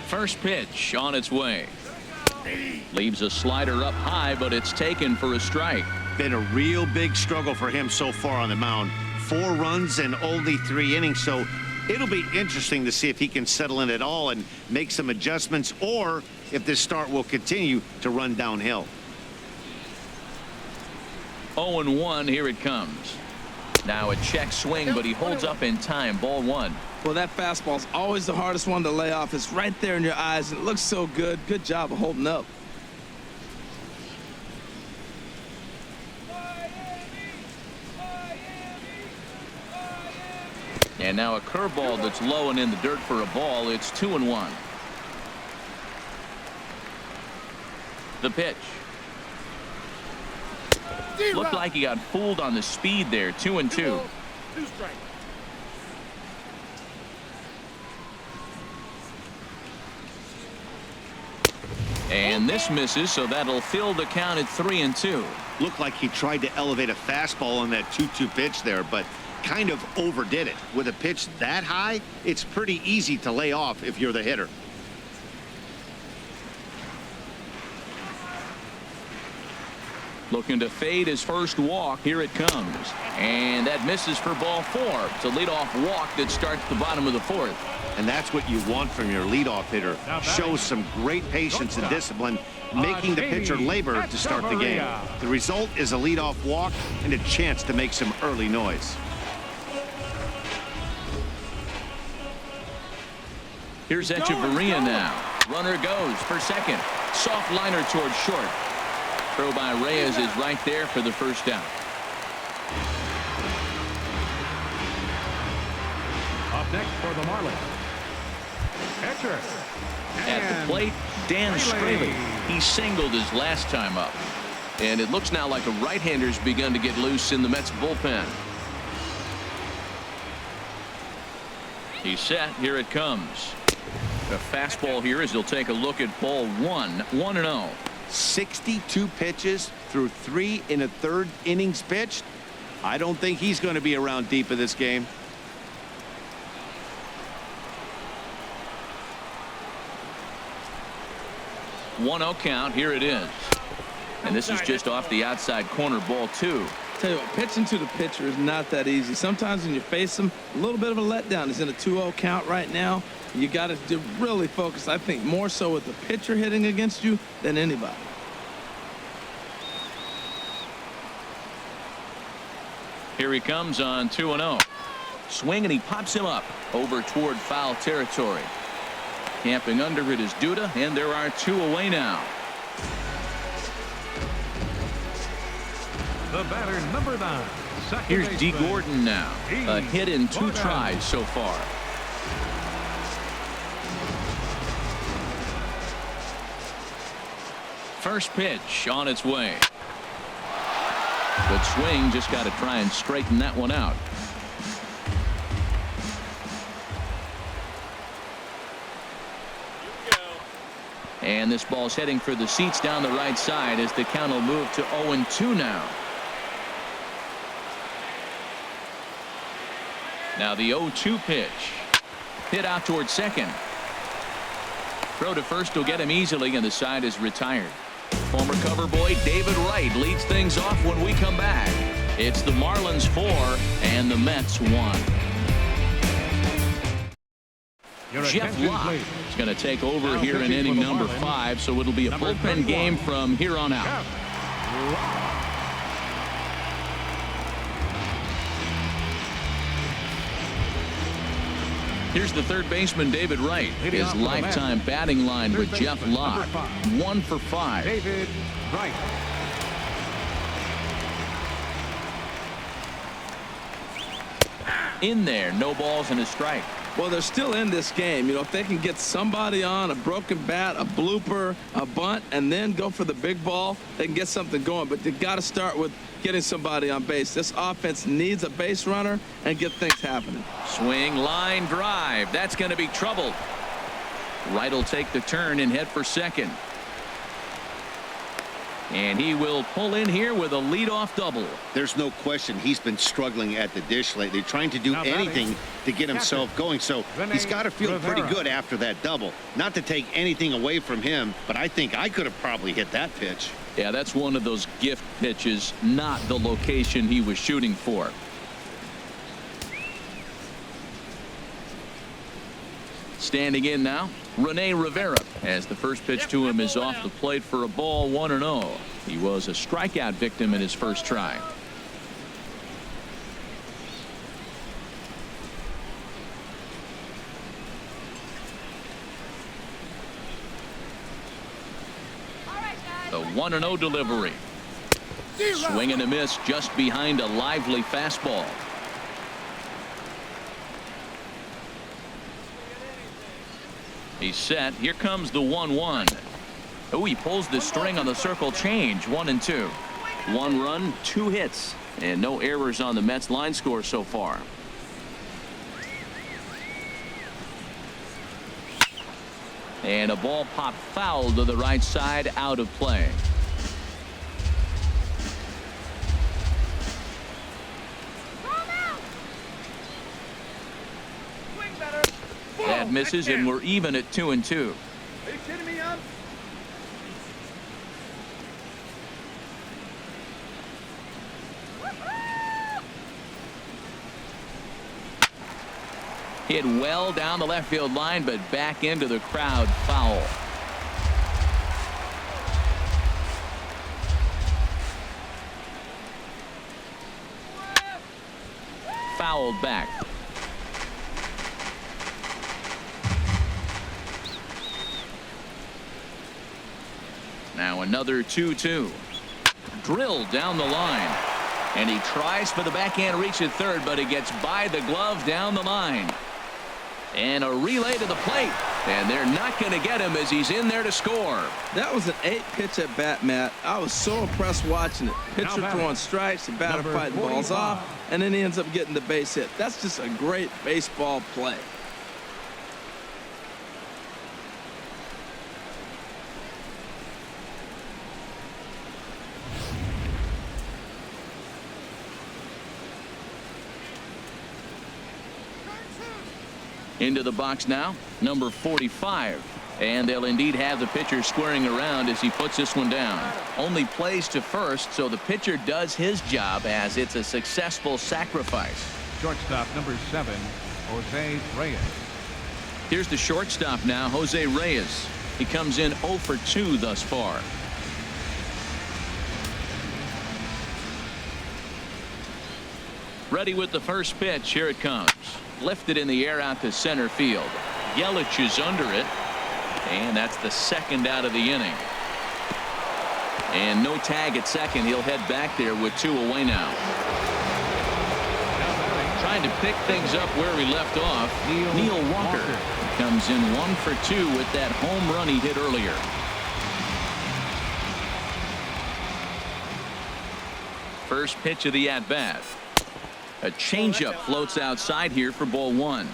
First pitch on its way. Leaves a slider up high, but it's taken for a strike. Been a real big struggle for him so far on the mound. 4 runs and only 3 innings, so it'll be interesting to see if he can settle in at all and make some adjustments, or if this start will continue to run downhill. 0-1, here it comes. Now a check swing, but he holds up in time. Ball 1. Well, that fastball's always the hardest one to lay off. It's right there in your eyes, and it looks so good. Good job of holding up. And now a curveball that's low and in the dirt for a ball. It's 2-1. The pitch. Looked like he got fooled on the speed there. 2-2. And this misses, so that'll fill the count at 3-2. Looked like he tried to elevate a fastball on that 2-2 pitch there, but kind of overdid it. With a pitch that high, it's pretty easy to lay off if you're the hitter. Looking to fade his first walk. Here it comes. And that misses for ball 4. It's a leadoff walk that starts the bottom of the 4th. And that's what you want from your leadoff hitter. Shows some great patience and discipline, making the pitcher labor to start the game. The result is a leadoff walk and a chance to make some early noise. Here's Echeverria now. Runner goes for second. Soft liner towards short. Throw by Reyes is right there for the first down. Up next for the Marlins, catcher. At the plate, Dan Straley. He singled his last time up. And it looks now like a right-hander's begun to get loose in the Mets bullpen. He's set. Here it comes. A fastball here as he'll take a look at ball 1. 1-0. 62 pitches through 3 1/3 innings pitched. I don't think he's going to be around deep in this game. One 0 count. Here it is. And this is just off the outside corner. Ball 2. Tell you what, pitching to the pitcher is not that easy. Sometimes when you face him, a little bit of a letdown. He's in a 2-0 count right now. You got to really focus, I think, more so with the pitcher hitting against you than anybody. Here he comes on 2-0. Swing, and he pops him up over toward foul territory. Camping under it is Duda, and there are 2 away now. The batter, number 9. Here's D. Gordon now. A hit in 2 tries so far. First pitch on its way. Good swing, just got to try and straighten that one out. And this ball's heading for the seats down the right side as the count will move to 0-2 now. Now the 0-2 pitch. Hit out towards second. Throw to first will get him easily, and the side is retired. Former cover boy David Wright leads things off when we come back. It's the Marlins 4 and the Mets 1. Jeff Locke is going to take over here in inning number 5, so it'll be a bullpen game from here on out. Here's the third baseman, David Wright. His lifetime batting line with Jeff Locke. 1 for 5. David Wright. In there, no balls and a strike. Well, they're still in this game. You know, if they can get somebody on, a broken bat, a blooper, a bunt, and then go for the big ball, they can get something going. But you got to start with getting somebody on base. This offense needs a base runner and get things happening. Swing, line drive. That's going to be trouble. Wright will take the turn and head for second. And he will pull in here with a leadoff double. There's no question he's been struggling at the dish lately, trying to do anything to get himself going. So he's got to feel pretty good after that double. Not to take anything away from him, but I think I could have probably hit that pitch. Yeah, that's one of those gift pitches, not the location he was shooting for. Standing in now, Rene Rivera, as the first pitch to him is off the plate for a ball. 1-0. He was a strikeout victim in his first try. 1-0 delivery. Swing and a miss just behind a lively fastball. He's set. Here comes the 1-1. Oh, he pulls the string on the circle change. 1-2. 1 run, 2 hits, and no errors on the Mets line score so far. And a ball popped foul to the right side, out of play. That misses, and we're even at 2-2. Are you kidding me? Hit well down the left field line, but back into the crowd. Foul. Fouled back. Now another 2-2. Drilled down the line. And he tries for the backhand reach at third, but he gets by the glove down the line. And a relay to the plate. And they're not going to get him as he's in there to score. That was an 8-pitch at bat, Matt. I was so impressed watching it. Pitcher throwing strikes, the batter fighting balls off, and then he ends up getting the base hit. That's just a great baseball play. Into the box now, number 45. And they'll indeed have the pitcher squaring around as he puts this one down. Only plays to first, so the pitcher does his job as it's a successful sacrifice. Shortstop number 7, Jose Reyes. Here's the shortstop now, Jose Reyes. He comes in 0 for 2 thus far. Ready with the first pitch. Here it comes. Lifted in the air out to center field. Yelich is under it. And that's the second out of the inning. And no tag at second. He'll head back there with 2 away now. Trying to pick things up where we left off. Neil Walker comes in 1 for 2 with that home run he hit earlier. First pitch of the at-bat. A changeup floats outside here for ball 1.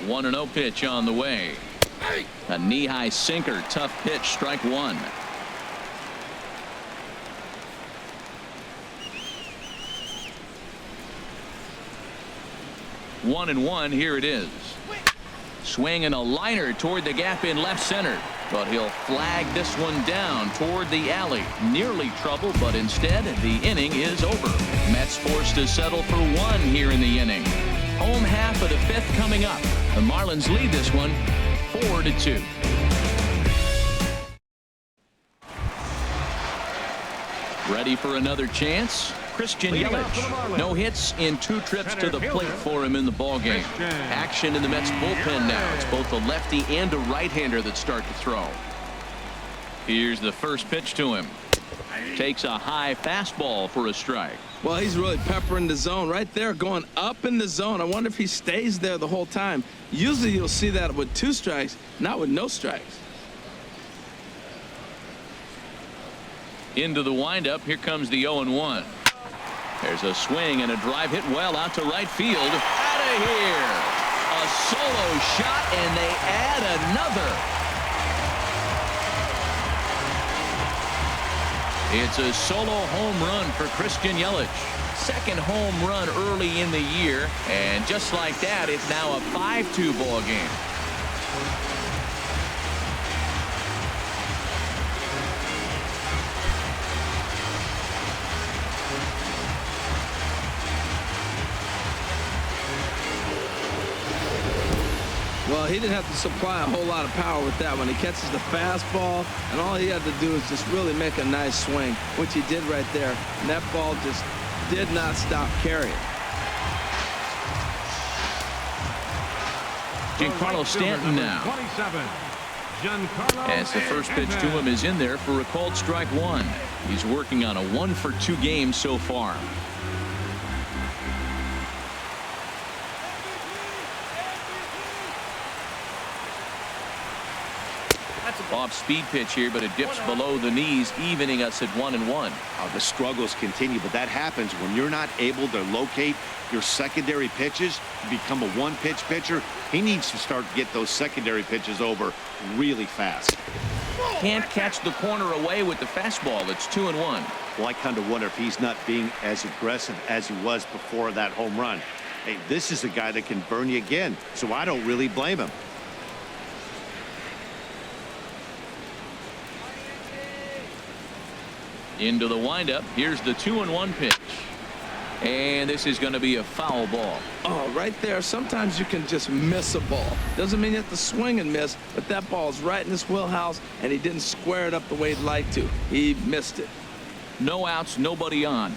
One 1-0 pitch on the way. A knee-high sinker. Tough pitch. Strike 1. 1-1. Here it is. Swing and a liner toward the gap in left center. But he'll flag this one down toward the alley. Nearly trouble, but instead the inning is over. Mets forced to settle for 1 here in the inning. Home half of the 5th coming up. The Marlins lead this one 4-2. Ready for another chance? Christian Yelich. No hits in 2 trips to the plate for him in the ballgame. Action in the Mets bullpen now. It's both a lefty and a right-hander that start to throw. Here's the first pitch to him. Takes a high fastball for a strike. Well, he's really peppering the zone right there, going up in the zone. I wonder if he stays there the whole time. Usually you'll see that with 2 strikes, not with no strikes. Into the windup. Here comes the 0-1. There's a swing and a drive hit well out to right field. Out of here. A solo shot, and they add another. It's a solo home run for Christian Yelich. Second home run early in the year, and just like that, it's now a 5-2 ball game. Well, he didn't have to supply a whole lot of power with that one. He catches the fastball, and all he had to do is just really make a nice swing, which he did right there. And that ball just did not stop carrying. Giancarlo Stanton now. 27. Giancarlo As the first pitch to him is in there for a called strike one. He's working on a 1-for-2 game so far. Off-speed pitch here, but it dips below the knees, evening us at 1-1. The struggles continue, but that happens when you're not able to locate your secondary pitches. You become a one-pitch pitcher. He needs to start to get those secondary pitches over really fast. Can't catch the corner away with the fastball. It's 2-1. Well, I kind of wonder if he's not being as aggressive as he was before that home run. Hey, this is a guy that can burn you again, so I don't really blame him. Into the windup. Here's the 2-1 pitch. And this is going to be a foul ball. Oh, right there. Sometimes you can just miss a ball. Doesn't mean you have to swing and miss, but that ball's right in his wheelhouse, and he didn't square it up the way he'd like to. He missed it. No outs, nobody on.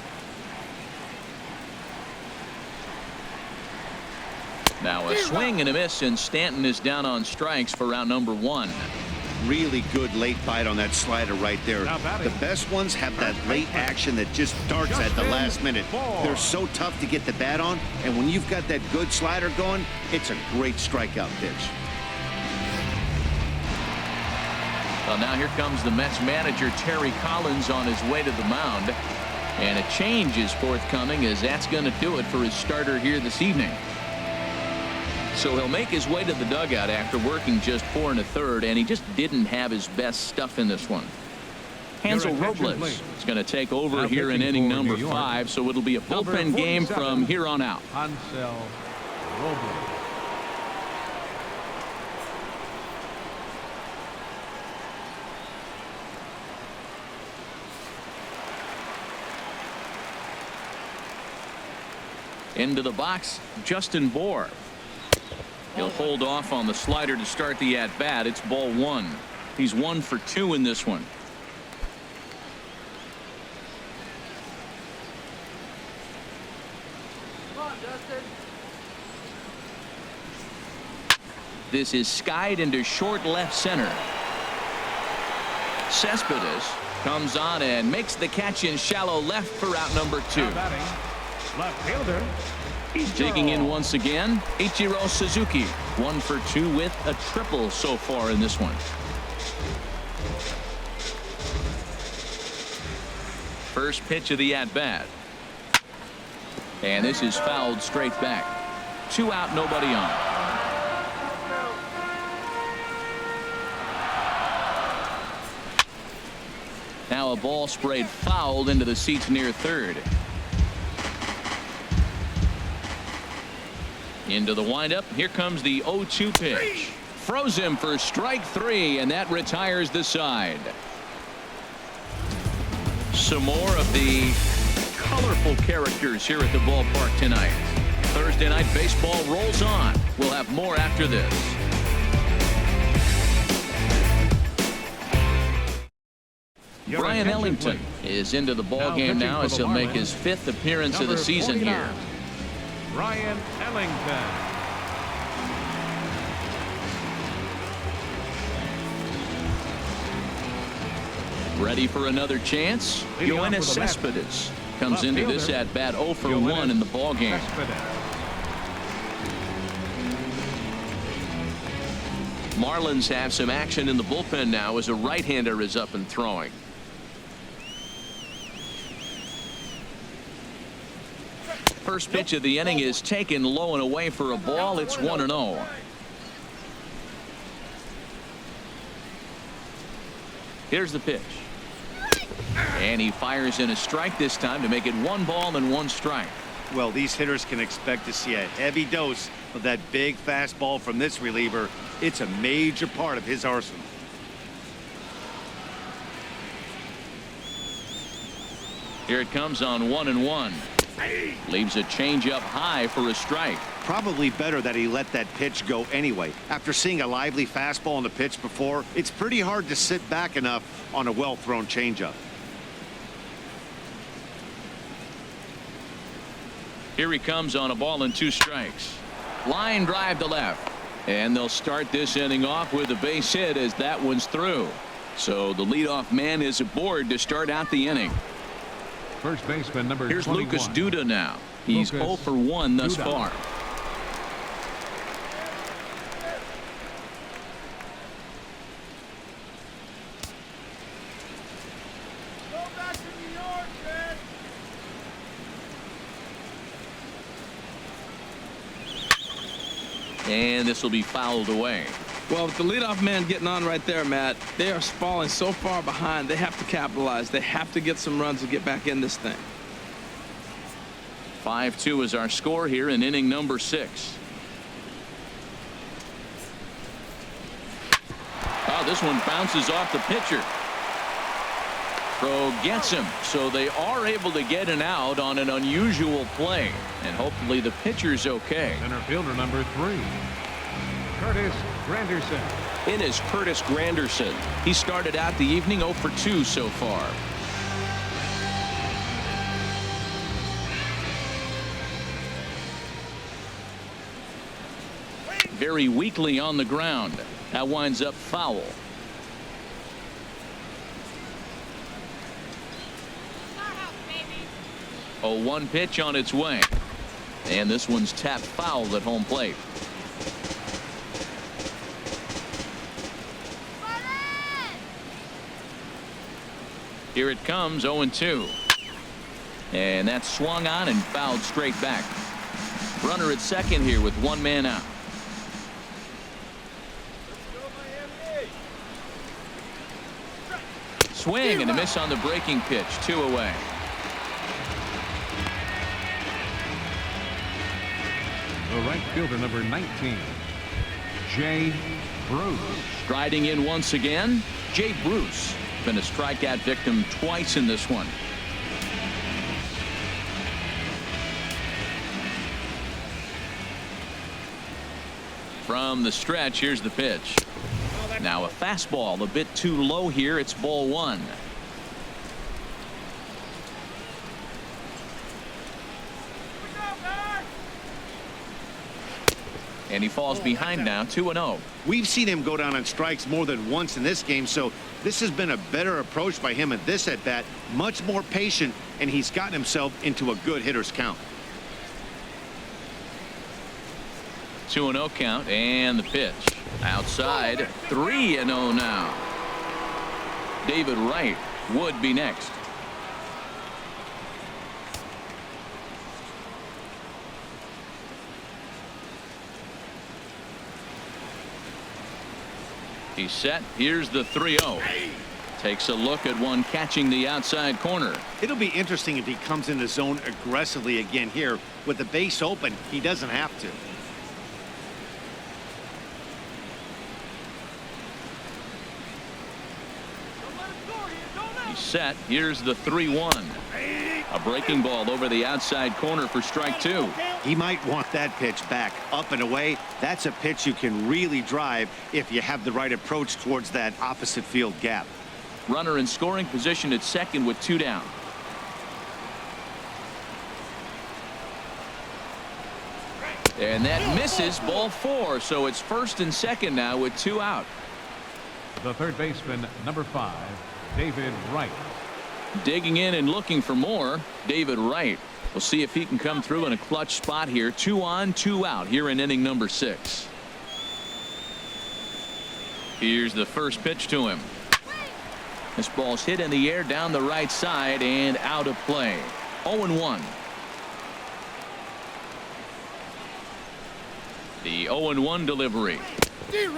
Now a swing and a miss, and Stanton is down on strikes for round number 1. Really good late bite on that slider right there. The best ones have that late action that just starts at the last minute. They're so tough to get the bat on, and when you've got that good slider going, it's a great strikeout pitch. Well, now here comes the Mets manager, Terry Collins, on his way to the mound. And a change is forthcoming, as that's going to do it for his starter here this evening. So he'll make his way to the dugout after working just 4 1/3, and he just didn't have his best stuff in this one. Hansel Robles is going to take over here in inning number 5, so it'll be a bullpen game from here on out. Hansel Robles. Into the box, Justin Bohr. He'll hold off on the slider to start the at-bat. It's ball 1. He's 1 for 2 in this one. Come on, Justin. This is skied into short left center. Cespedes comes on and makes the catch in shallow left for out number 2. Now batting, left fielder. Digging in once again, Ichiro Suzuki. 1 for 2 with a triple so far in this one. First pitch of the at-bat. And this is fouled straight back. 2 out, nobody on. Now a ball sprayed fouled into the seats near third. Into the windup. Here comes the 0-2 pitch. Froze him for strike 3, and that retires the side. Some more of the colorful characters here at the ballpark tonight. Thursday night baseball rolls on. We'll have more after this. Brian Ellington is into the ball game now as he'll make his 5th appearance of the season here. Brian Ellington. Ready for another chance? Yoenis Cespedes comes into this at bat 0 for 1 in the ball game. Marlins have some action in the bullpen now as a right-hander is up and throwing. First pitch of the inning is taken low and away for a ball. It's 1-0. Here's the pitch. And he fires in a strike this time to make it 1 ball and 1 strike. Well, these hitters can expect to see a heavy dose of that big fastball from this reliever. It's a major part of his arsenal. Here it comes on 1-1. Leaves a changeup high for a strike. Probably better that he let that pitch go anyway. After seeing a lively fastball on the pitch before, it's pretty hard to sit back enough on a well-thrown changeup. Here he comes on a ball and 2 strikes. Line drive to left. And they'll start this inning off with a base hit as that one's through. So the leadoff man is aboard to start out the inning. First baseman number 21. Here's Lucas Duda now. He's 0 for 1 thus far. And this will be fouled away. Well, with the leadoff man getting on right there, Matt, they are falling so far behind. They have to capitalize. They have to get some runs to get back in this thing. 5-2 is our score here in inning number 6. Oh, this one bounces off the pitcher. Throw gets him, so they are able to get an out on an unusual play, and hopefully the pitcher's okay. Center fielder number 3, Curtis Granderson. In is Curtis Granderson. He started out the evening 0 for 2 so far. Very weakly on the ground. That winds up foul. A 1 pitch on its way. And this one's tapped foul at home plate. Here it comes, 0-2. And that's swung on and fouled straight back. Runner at second here with 1 man out. Swing and a miss on the breaking pitch. 2 away. The right fielder number 19, Jay Bruce. Striding in once again, Jay Bruce. Been a strikeout victim twice in this one. From the stretch, here's the pitch. Now a fastball a bit too low here. It's ball 1. And he falls behind now, 2-0. We've seen him go down on strikes more than once in this game, so this has been a better approach by him at this at bat. Much more patient, and he's gotten himself into a good hitter's count. 2-0 count, and the pitch outside. 3-0 now. David Wright would be next. He's set. Here's the 3-0. Takes a look at one catching the outside corner. It'll be interesting if he comes in the zone aggressively again here. With the base open, he doesn't have to. He's set. Here's the 3-1. A breaking ball over the outside corner for strike 2. He might want that pitch back up and away. That's a pitch you can really drive if you have the right approach towards that opposite field gap. Runner in scoring position at second with 2 down. And that misses, ball 4. So it's first and second now with 2 out. The third baseman number 5, David Wright. Digging in and looking for more, David Wright. We'll see if he can come through in a clutch spot here. 2 on, 2 out here in inning number 6. Here's the first pitch to him. This ball's hit in the air down the right side and out of play. 0-1. The 0-1 delivery.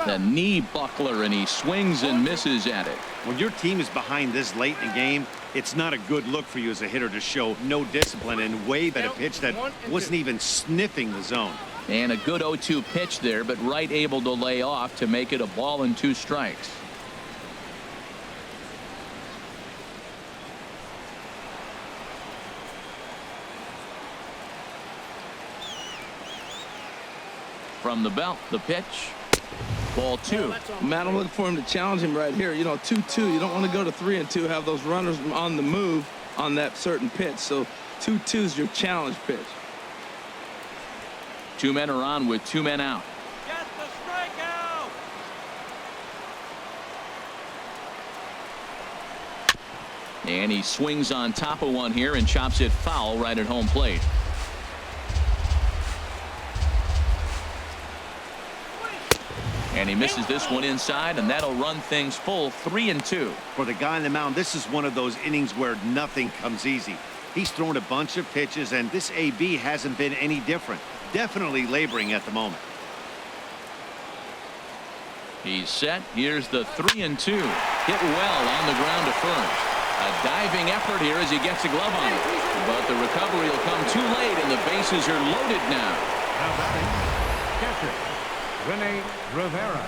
The knee buckler, and he swings and misses at it. When your team is behind this late in the game, it's not a good look for you as a hitter to show no discipline and wave at a pitch that wasn't even sniffing the zone. And a good 0-2 pitch there, but Wright able to lay off to make it a ball and 2 strikes. From the belt, the pitch. Ball 2. Matt, I'm looking for him to challenge him right here. You know, 2-2. You don't want to go to 3-2, have those runners on the move on that certain pitch. So 2-2 is your challenge pitch. 2 men are on with 2 men out. And he swings on top of one here and chops it foul right at home plate. And he misses this one inside, and that'll run things full 3-2. For the guy on the mound, this is one of those innings where nothing comes easy. He's thrown a bunch of pitches, and this AB hasn't been any different. Definitely laboring at the moment. He's set. Here's the 3-2. Hit well on the ground to first. A diving effort here as he gets a glove on it. But the recovery will come too late, and the bases are loaded now. Now batting, catcher, Rene Rivera.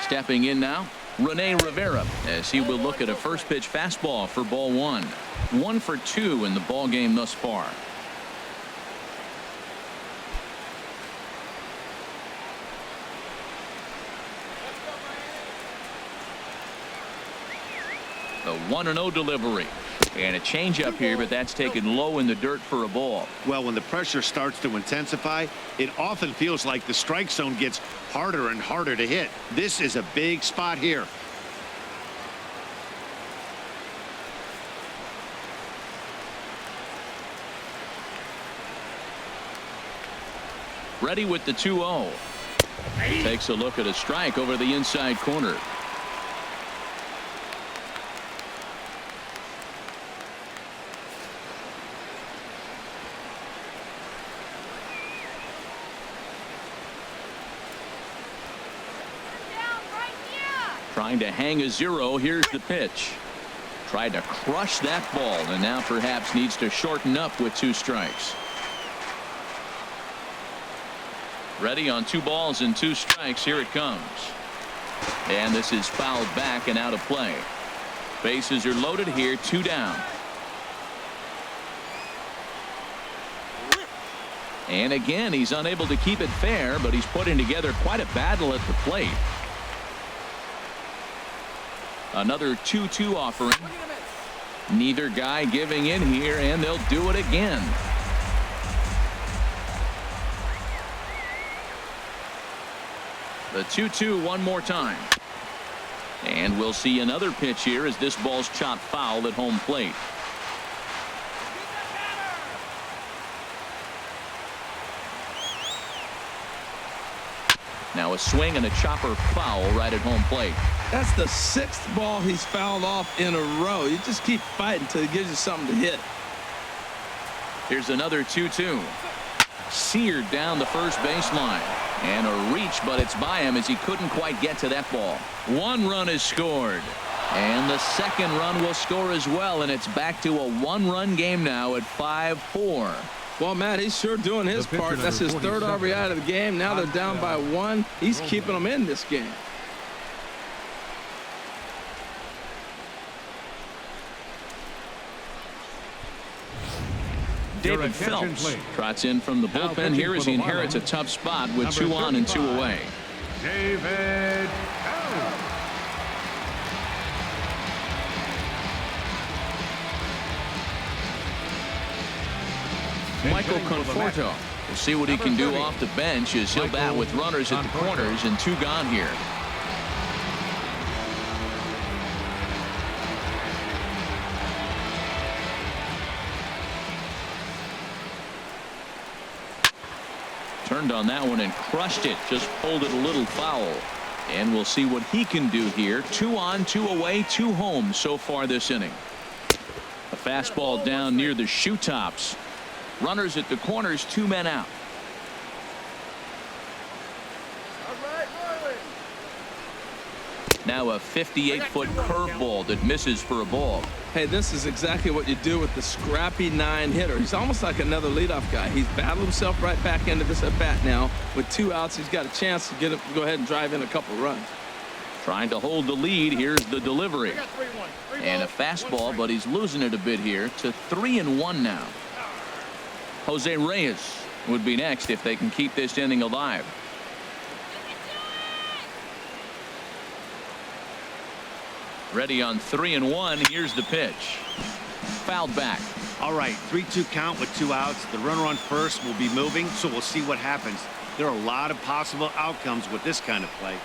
Stepping in now, Rene Rivera, as he will look at a first pitch fastball for ball one. 1 for 2 in the ball game thus far. The 1-0 delivery. And a changeup here, but that's taken low in the dirt for a ball. Well, when the pressure starts to intensify, it often feels like the strike zone gets harder and harder to hit. This is a big spot here. Ready with the 2-0. Takes a look at a strike over the inside corner. Trying to hang a 0. Here's the pitch. Tried to crush that ball, and now perhaps needs to shorten up with 2 strikes. Ready on 2 balls and 2 strikes. Here it comes. And this is fouled back and out of play. Bases are loaded here. 2 down. And again, he's unable to keep it fair, but he's putting together quite a battle at the plate. Another 2-2 offering. Neither guy giving in here, and they'll do it again. The 2-2 one more time. And we'll see another pitch here as this ball's chopped foul at home plate. Now a swing and a chopper foul right at home plate. That's the 6th ball he's fouled off in a row. You just keep fighting until he gives you something to hit. Here's another 2-2. Seared down the first baseline. And a reach, but it's by him as he couldn't quite get to that ball. 1 run is scored. And the 2nd run will score as well, and it's back to a 1-run game now at 5-4. Well, Matt, he's sure doing his part. That's his 3rd RBI of the game. Now they're down by 1. He's keeping them in this game. David Phelps trots in from the bullpen here as he inherits a tough spot with 2 on and 2 away. David Phelps. Michael Conforto. We'll see what he can do off the bench as he'll bat with runners at the corners and 2 gone here. Turned on that one and crushed it. Just pulled it a little foul. And we'll see what he can do here. 2 on, 2 away, 2 home so far this inning. A fastball down near the shoe tops. Runners at the corners, 2 men out. Now a 58-foot curveball that misses for a ball. Hey, this is exactly what you do with the scrappy 9 hitter. He's almost like another leadoff guy. He's battled himself right back into this at bat now. With 2 outs, he's got a chance to get it, go ahead and drive in a couple runs. Trying to hold the lead. Here's the delivery. And a fastball, but he's losing it a bit here to 3-1 now. Jose Reyes would be next if they can keep this inning alive. Ready on 3-1. Here's the pitch. Fouled back. All right, 3-2 count with 2 outs. The runner on first will be moving, so we'll see what happens. There are a lot of possible outcomes with this kind of play.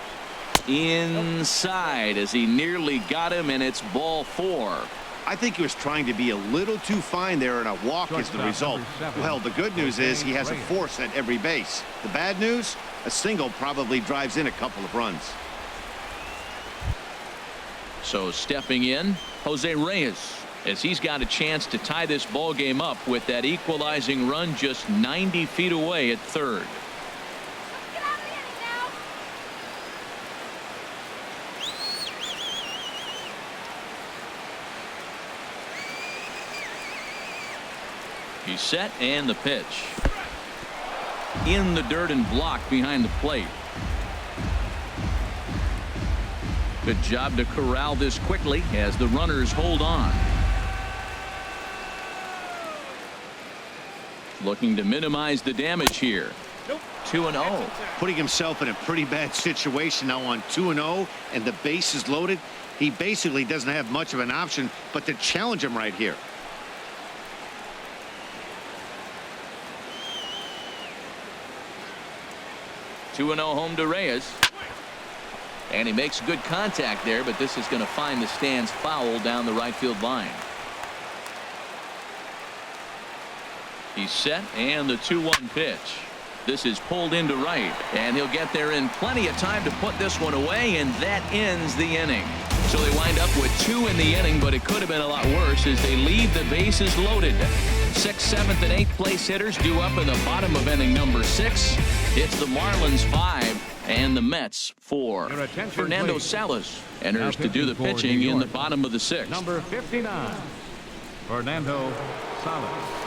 Inside as he nearly got him, and it's ball 4. I think he was trying to be a little too fine there, and a walk is the result. Well, the good news is he has a force at every base. The bad news, a single probably drives in a couple of runs. So stepping in, Jose Reyes, as he's got a chance to tie this ball game up with that equalizing run just 90 feet away at third. He's set, and the pitch. In the dirt and blocked behind the plate. Good job to corral this quickly as the runners hold on. Looking to minimize the damage here. 2-0. Putting himself in a pretty bad situation now on 2-0, and the base is loaded. He basically doesn't have much of an option but to challenge him right here. Home to Reyes. And he makes good contact there, but this is going to find the stands foul down the right field line. He's set, and the 2-1 pitch. This is pulled into right, and he'll get there in plenty of time to put this one away, and that ends the inning. So they wind up with 2 in the inning, but it could have been a lot worse as they leave the bases loaded. 6th, 7th, and 8th place hitters due up in the bottom of inning number 6. It's the Marlins 5 and the Mets 4. Fernando please. Salas enters to do the pitching in the bottom of the 6th. Number 59, Fernando Salas.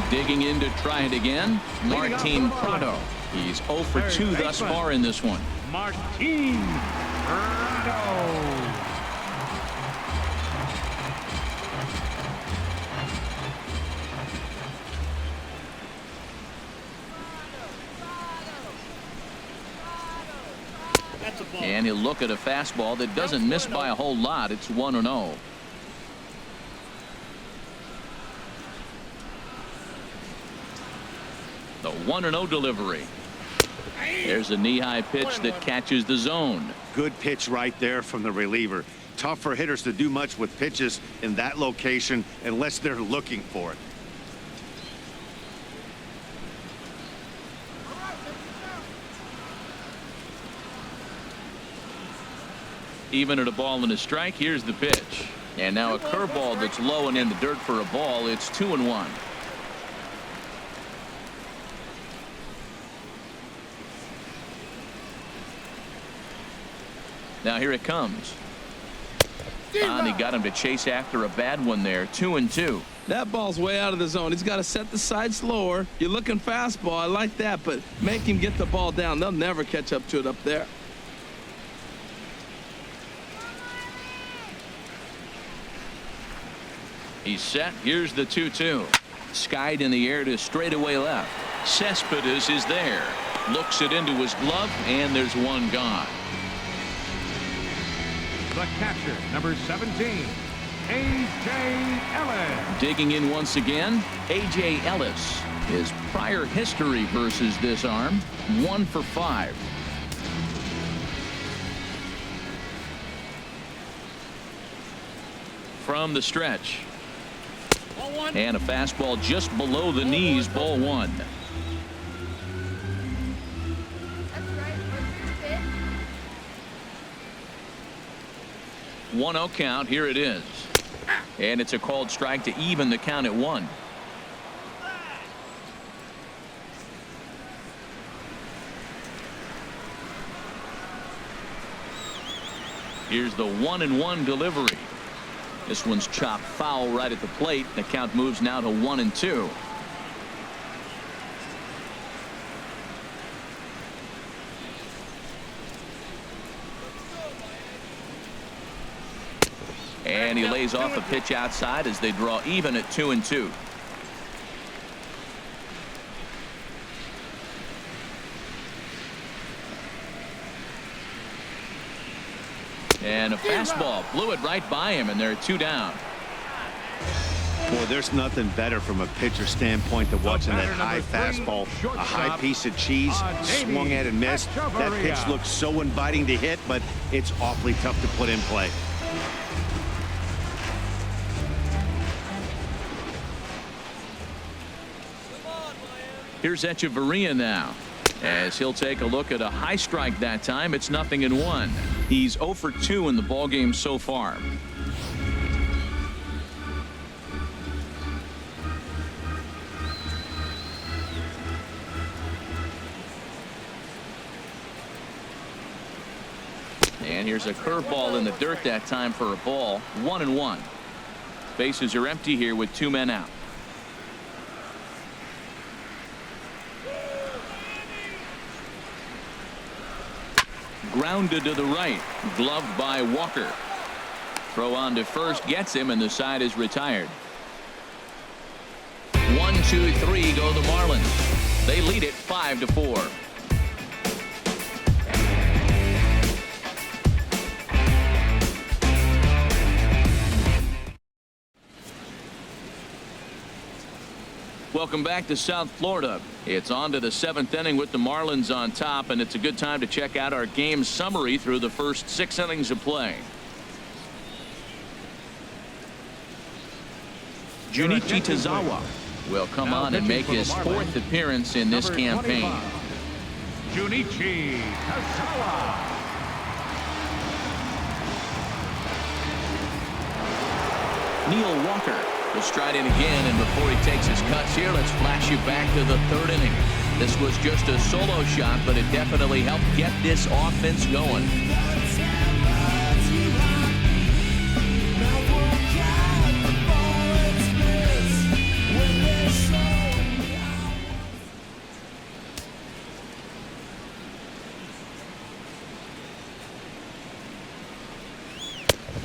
Digging in to try it again, Martin Prado. He's 0 for 2 thus far in this one. Martin Prado. And he'll look at a fastball that doesn't miss by a whole lot. It's 1-0. The 1-0 delivery. There's a knee-high pitch that catches the zone. Good pitch right there from the reliever. Tough for hitters to do much with pitches in that location unless they're looking for it. Even at a ball and a strike, here's the pitch. And now a curveball that's low and in the dirt for a ball. It's 2-1. Now here it comes. And he got him to chase after a bad one there. 2-2. That ball's way out of the zone. He's got to set the side slower. You're looking fastball. I like that, but make him get the ball down. They'll never catch up to it up there. He's set. Here's the 2-2. Skied in the air to straightaway left. Cespedes is there. Looks it into his glove, and there's one gone. The catcher, number 17, A.J. Ellis. Digging in once again, A.J. Ellis. His prior history versus this arm, 1 for 5. From the stretch. And a fastball just below the knees, ball 1. That's right. 1-0 count. Here it is. And it's a called strike to even the count at 1. Here's the 1-1 delivery. This one's chopped foul right at the plate. The count moves now to 1-2. And he lays off a pitch outside as they draw even at 2-2. And a fastball blew it right by him, and they're 2 down. Boy, there's nothing better from a pitcher standpoint than watching that high fastball, a high piece of cheese, swung at and missed. That pitch looks so inviting to hit, but it's awfully tough to put in play. Here's Echeverria now, as he'll take a look at a high strike that time. It's 0-1. He's 0 for 2 in the ballgame so far. And here's a curveball in the dirt that time for a ball. 1-1. Bases are empty here with 2 men out. Grounded to the right, gloved by Walker. Throw on to first gets him, and the side is retired. 1, 2, 3 go the Marlins. They lead it 5-4. Welcome back to South Florida. It's on to the 7th inning with the Marlins on top, and it's a good time to check out our game summary through the first 6 innings of play. Junichi Tazawa will come on and make his 4th appearance in this campaign. Junichi Tazawa. Neil Walker will stride in again, and before he takes his cuts here, let's flash you back to the 3rd inning. This was just a solo shot, but it definitely helped get this offense going.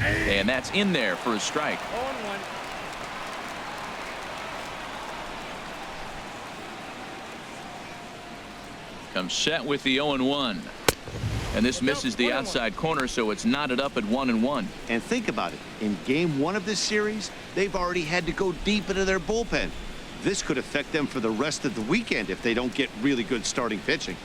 And that's in there for a strike. Comes set with the 0-1. And this misses the outside corner, so it's knotted up at 1-1. And think about it. In game 1 of this series, they've already had to go deep into their bullpen. This could affect them for the rest of the weekend if they don't get really good starting pitching.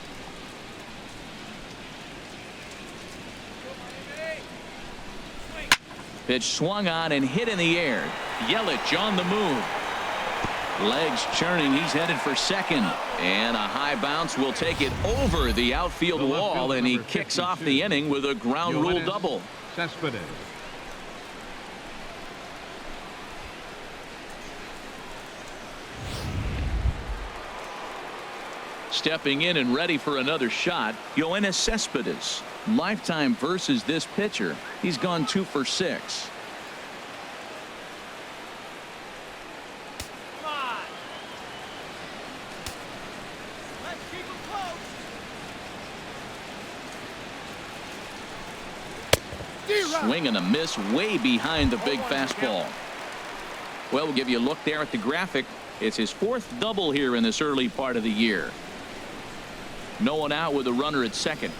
Pitch swung on and hit in the air. Yelich on the move. Legs churning. He's headed for second. And a high bounce will take it over the outfield wall, and he kicks off the inning with a ground rule double. Cespedes. Stepping in and ready for another shot, Yoenis Cespedes. Lifetime versus this pitcher. He's gone 2 for 6. Swing and a miss way behind the big fastball. Well, we'll give you a look there at the graphic. It's his 4th double here in this early part of the year. No one out with a runner at second.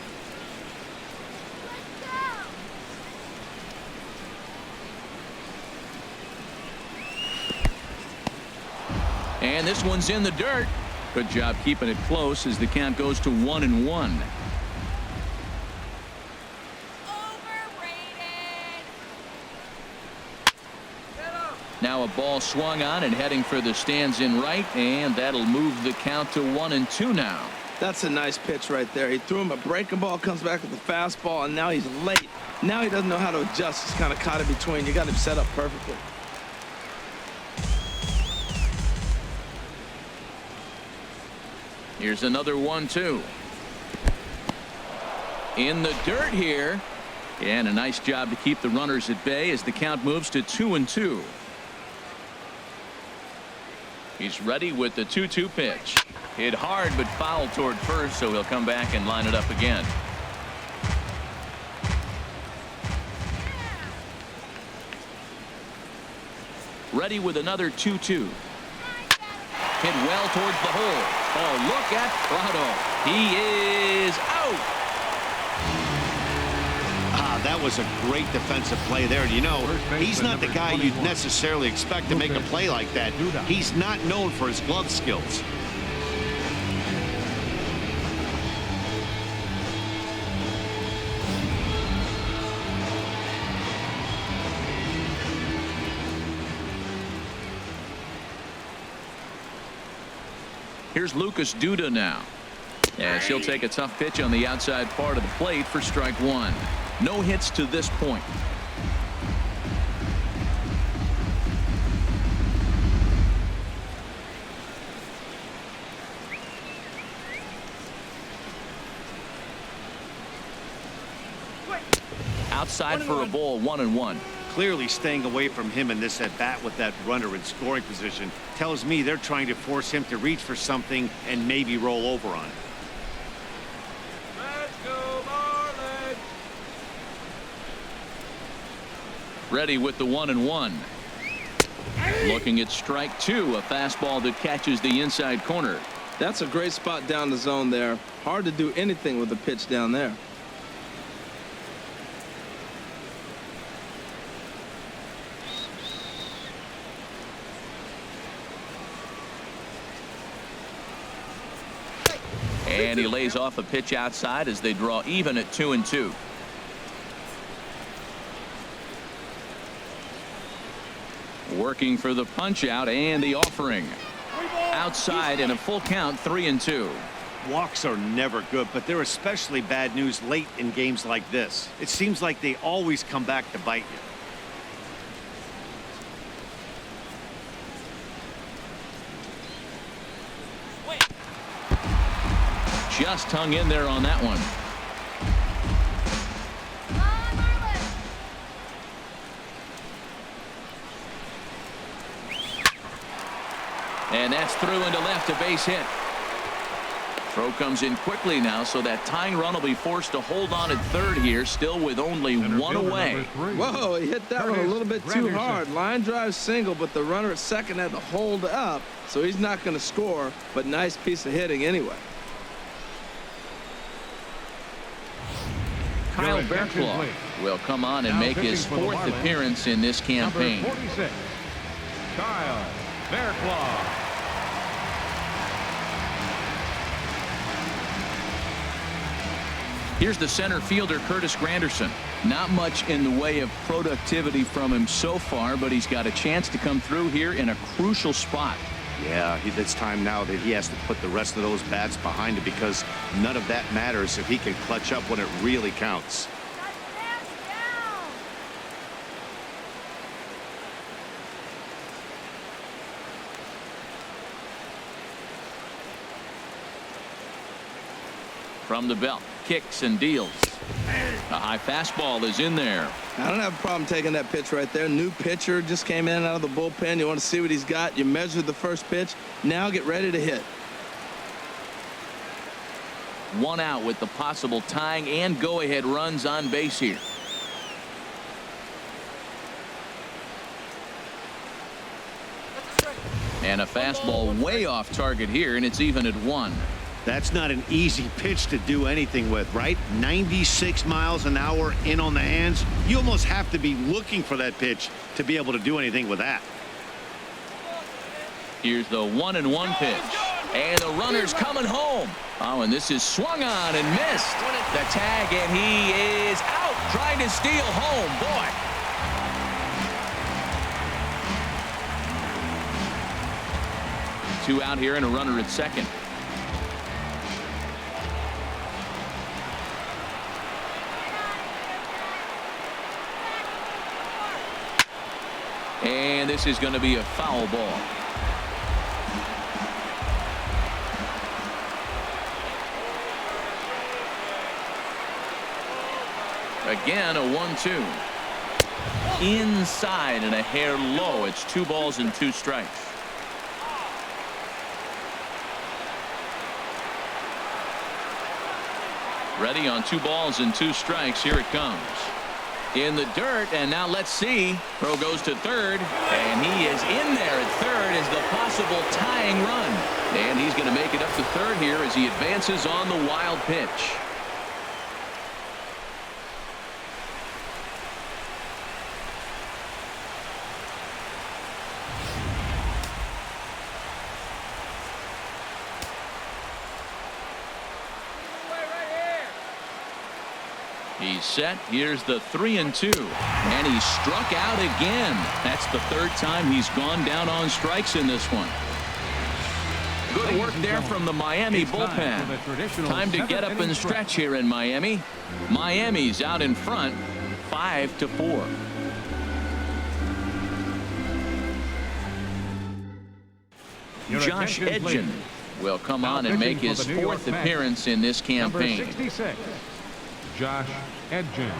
And this one's in the dirt. Good job keeping it close as the count goes to 1-1. Now a ball swung on and heading for the stands in right, and that'll move the count to 1-2 now. That's a nice pitch right there. He threw him a breaking ball, comes back with the fastball, and now he's late. Now he doesn't know how to adjust. He's kind of caught in between. You got him set up perfectly. Here's another 1-2. In the dirt here. And a nice job to keep the runners at bay as the count moves to 2-2. He's ready with the 2-2 pitch. Hit hard but foul toward first, so he'll come back and line it up again. Ready with another 2-2. Hit well towards the hole. Oh, look at Prado. He is out. That was a great defensive play there. You know, he's not the guy you'd necessarily expect to make a play like that. He's not known for his glove skills. Here's Lucas Duda now. As he'll take a tough pitch on the outside part of the plate for strike one. No hits to this point. Outside for a ball, 1-1. Clearly staying away from him in this at-bat with that runner in scoring position tells me they're trying to force him to reach for something and maybe roll over on it. Let's go, Marlins! Ready with the 1-1. Looking at strike two, a fastball that catches the inside corner. That's a great spot down the zone there. Hard to do anything with the pitch down there. And he lays off a pitch outside as they draw even at 2-2. Working for the punch out and the offering. Outside in a full count, 3-2. Walks are never good, but they're especially bad news late in games like this. It seems like they always come back to bite you. Just hung in there on that one. And that's through into left, a base hit. Throw comes in quickly now, so that tying run will be forced to hold on at third here, still with only one away. Whoa, he hit that one a little bit too hard. Line drive single, but the runner at second had to hold up, so he's not going to score, but nice piece of hitting anyway. Kyle Bearclaw will come on and make his fourth appearance in this campaign. Number 46, Kyle Bearclaw. Here's the center fielder, Curtis Granderson. Not much in the way of productivity from him so far, but he's got a chance to come through here in a crucial spot. Yeah, it's time now that he has to put the rest of those bats behind him, because none of that matters if he can clutch up when it really counts. From the belt, kicks and deals. A high fastball is in there. I don't have a problem taking that pitch right there. New pitcher just came in out of the bullpen. You want to see what he's got. You measured the first pitch. Now get ready to hit. One out with the possible tying and go-ahead runs on base here. And a fastball way off target here, and it's even at 1. That's not an easy pitch to do anything with, right? 96 miles an hour in on the hands. You almost have to be looking for that pitch to be able to do anything with that. Here's the 1-1 pitch. And the runner's coming home. Oh, and this is swung on and missed. The tag, and he is out trying to steal home. Boy. 2 out here and a runner at second. And this is going to be a foul ball. Again, a 1-2. Inside and a hair low. It's 2 balls and 2 strikes. Ready on 2 balls and 2 strikes. Here it comes. In the dirt, and now let's see. Throw goes to third, and he is in there at third as the possible tying run. And he's going to make it up to third here as he advances on the wild pitch. He's set. Here's the 3-2. And he struck out again. That's the third time he's gone down on strikes in this one. Good work there from the Miami bullpen. Time to get up and stretch here in Miami. Miami's out in front, 5-4. Josh Edgen will come on and make his fourth appearance in this campaign. Number 66, Josh Edgen.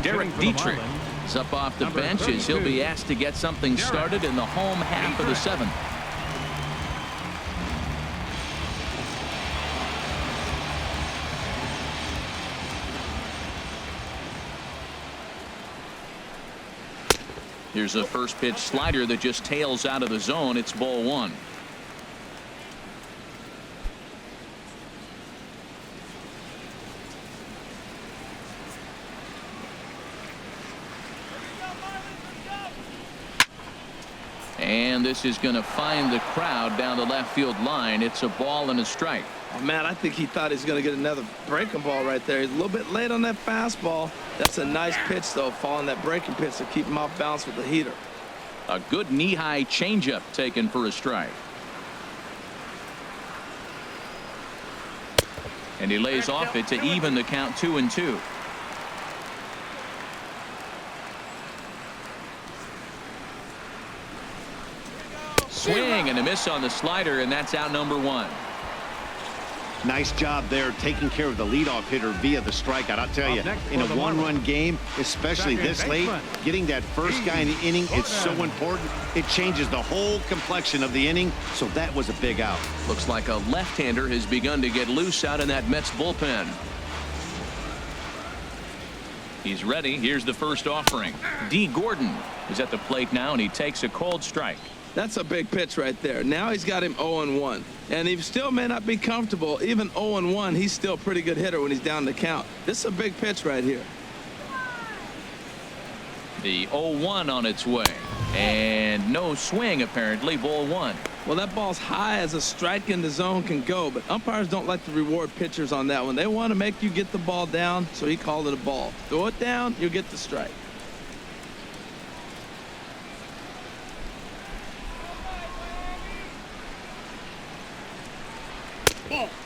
Derek Dietrich is up off the bench as he'll be asked to get something started in the home half of the seventh. Here's a first pitch slider that just tails out of the zone. It's ball one. And this is going to find the crowd down the left field line. It's a ball and a strike. Oh, man, I think he thought he was going to get another breaking ball right there. He's a little bit late on that fastball. That's a nice pitch, though, following that breaking pitch to keep him off balance with the heater. A good knee-high changeup taken for a strike. And he lays off it to even the count 2-2. Swing and a miss on the slider, and that's out number one. Nice job there taking care of the leadoff hitter via the strikeout. I'll tell you, in a one-run game, especially this late, getting that first guy in the inning is so important. It changes the whole complexion of the inning, so that was a big out. Looks like a left-hander has begun to get loose out in that Mets bullpen. He's ready. Here's the first offering. D. Gordon is at the plate now, and he takes a cold strike. That's a big pitch right there. Now he's got him 0-1. And he still may not be comfortable. Even 0-1, he's still a pretty good hitter when he's down the count. This is a big pitch right here. The 0-1 on its way. And no swing, apparently. Ball one. Well, that ball's high as a strike in the zone can go, but umpires don't like to reward pitchers on that one. They want to make you get the ball down, so he called it a ball. Throw it down, you'll get the strike.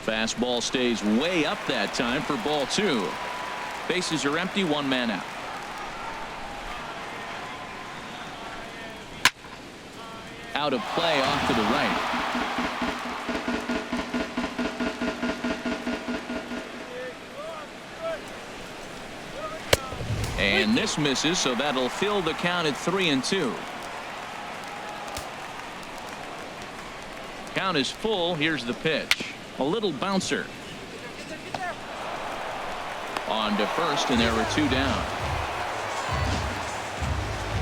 Fastball stays way up that time for ball two. Bases are empty, one man out. Out of play off to the right. And this misses, so that'll fill the count at 3-2. Count is full. Here's the pitch. A little bouncer. On to first, and there are two down.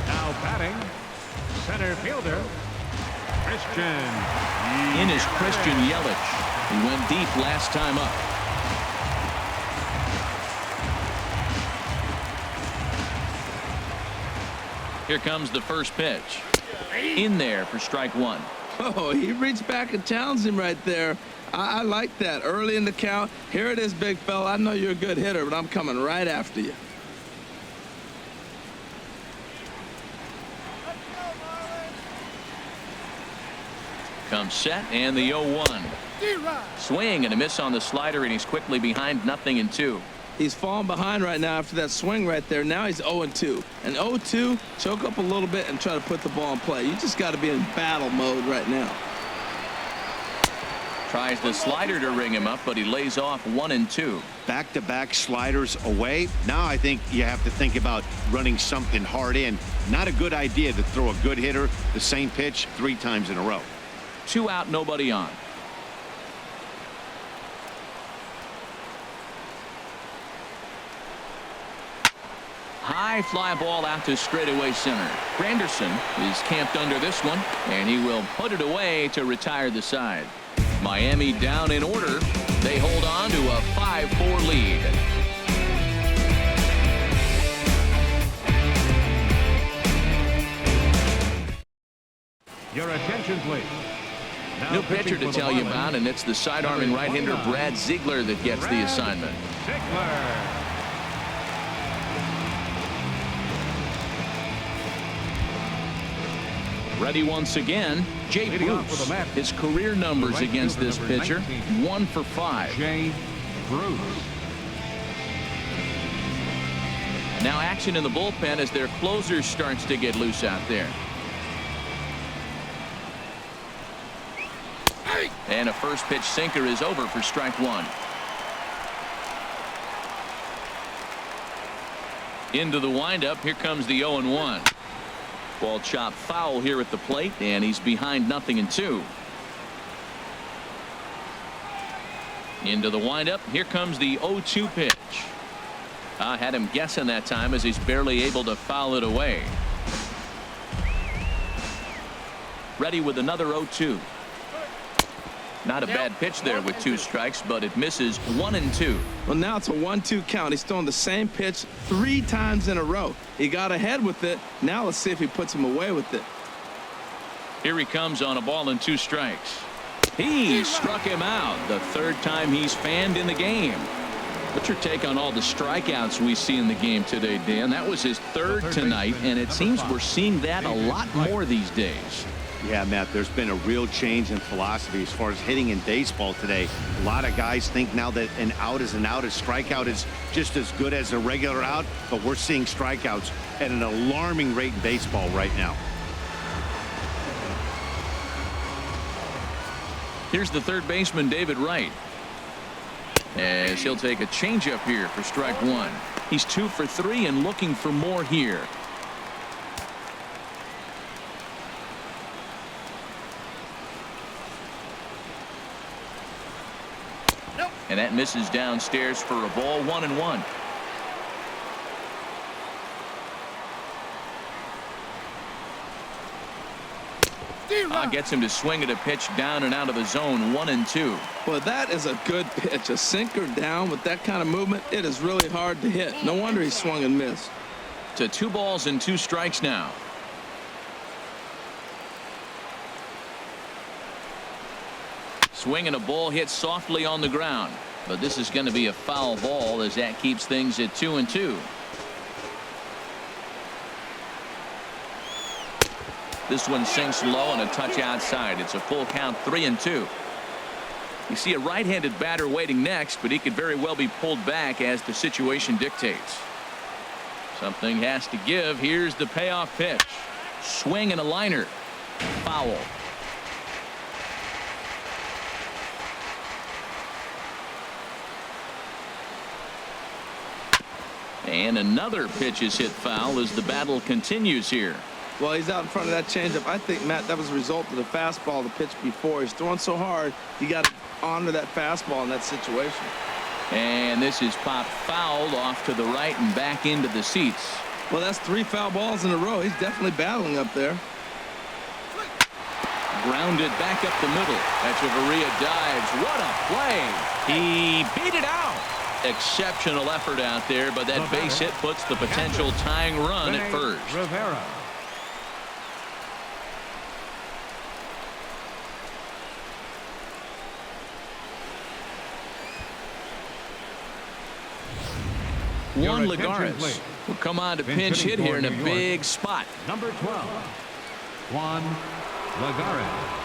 Now batting, center fielder, Christian. In is Christian Yelich. He went deep last time up. Here comes the first pitch. In there for strike one. Oh, he reached back and challenged him right there. I like that. Early in the count. Here it is, big fella. I know you're a good hitter, but I'm coming right after you. Comes set, and the 0-1. Swing and a miss on the slider, and he's quickly behind 0-2. He's falling behind right now after that swing right there. Now he's 0-2. And 0-2, choke up a little bit and try to put the ball in play. You just got to be in battle mode right now. Tries the slider to ring him up, but he lays off 1-2. Back-to-back sliders away. Now I think you have to think about running something hard in. Not a good idea to throw a good hitter the same pitch 3 times in a row. 2 out, nobody on. High fly ball out to straightaway center. Granderson is camped under this one, and he will put it away to retire the side. Miami down in order. They hold on to a 5-4 lead. Your attention, please. New pitcher to tell you about, and it's the side-arming right-hander Brad Ziegler that gets the assignment. Ready once again, Jay Bruce. His career numbers against this pitcher, 1 for 5. Jay Bruce. Now action in the bullpen as their closer starts to get loose out there. And a first pitch sinker is over for strike 1. Into the windup. Here comes the 0-1. Ball chopped foul here at the plate, and he's behind 0-2. Into the windup. Here comes the 0-2 pitch. I had him guessing that time as he's barely able to foul it away. Ready with another 0-2. Not a bad pitch there with 2 strikes, but it misses 1-2. Well, now it's a 1-2 count. He's throwing the same pitch 3 times in a row. He got ahead with it. Now let's see if he puts him away with it. Here he comes on a ball and 2 strikes. He struck him out. The 3rd time he's fanned in the game. What's your take on all the strikeouts we see in the game today, Dan? That was his 3rd tonight, and it seems we're seeing that a lot more these days. Yeah, Matt, there's been a real change in philosophy as far as hitting in baseball today. A lot of guys think now that an out is an out, a strikeout is just as good as a regular out, but we're seeing strikeouts at an alarming rate in baseball right now. Here's the 3rd baseman, David Wright, as he'll take a changeup here for strike 1. He's 2 for 3 and looking for more here. And that misses downstairs for a ball. 1-1. Gets him to swing at a pitch down and out of the zone. 1-2. Well, that is a good pitch. A sinker down with that kind of movement, it is really hard to hit. No wonder he swung and missed. To 2 balls and 2 strikes now. Swing and a ball hit softly on the ground, but this is going to be a foul ball as that keeps things at 2-2. This one sinks low and a touch outside. It's a full count, 3-2. You see a right-handed batter waiting next, but he could very well be pulled back as the situation dictates. Something has to give. Here's the payoff pitch. Swing and a liner. Foul. And another pitch is hit foul as the battle continues here. Well, he's out in front of that changeup. I think, Matt, that was a result of the fastball the pitch before. He's throwing so hard, you got to honor that fastball in that situation. And this is popped fouled off to the right and back into the seats. Well, that's 3 foul balls in a row. He's definitely battling up there. Grounded back up the middle. Echeverria dives. What a play. He beat it out. Exceptional effort out there, but that base hit puts the potential tying run at first. Rivera. Juan Lagares will come on to pinch hit here in a big spot. Number 12, Juan Lagares.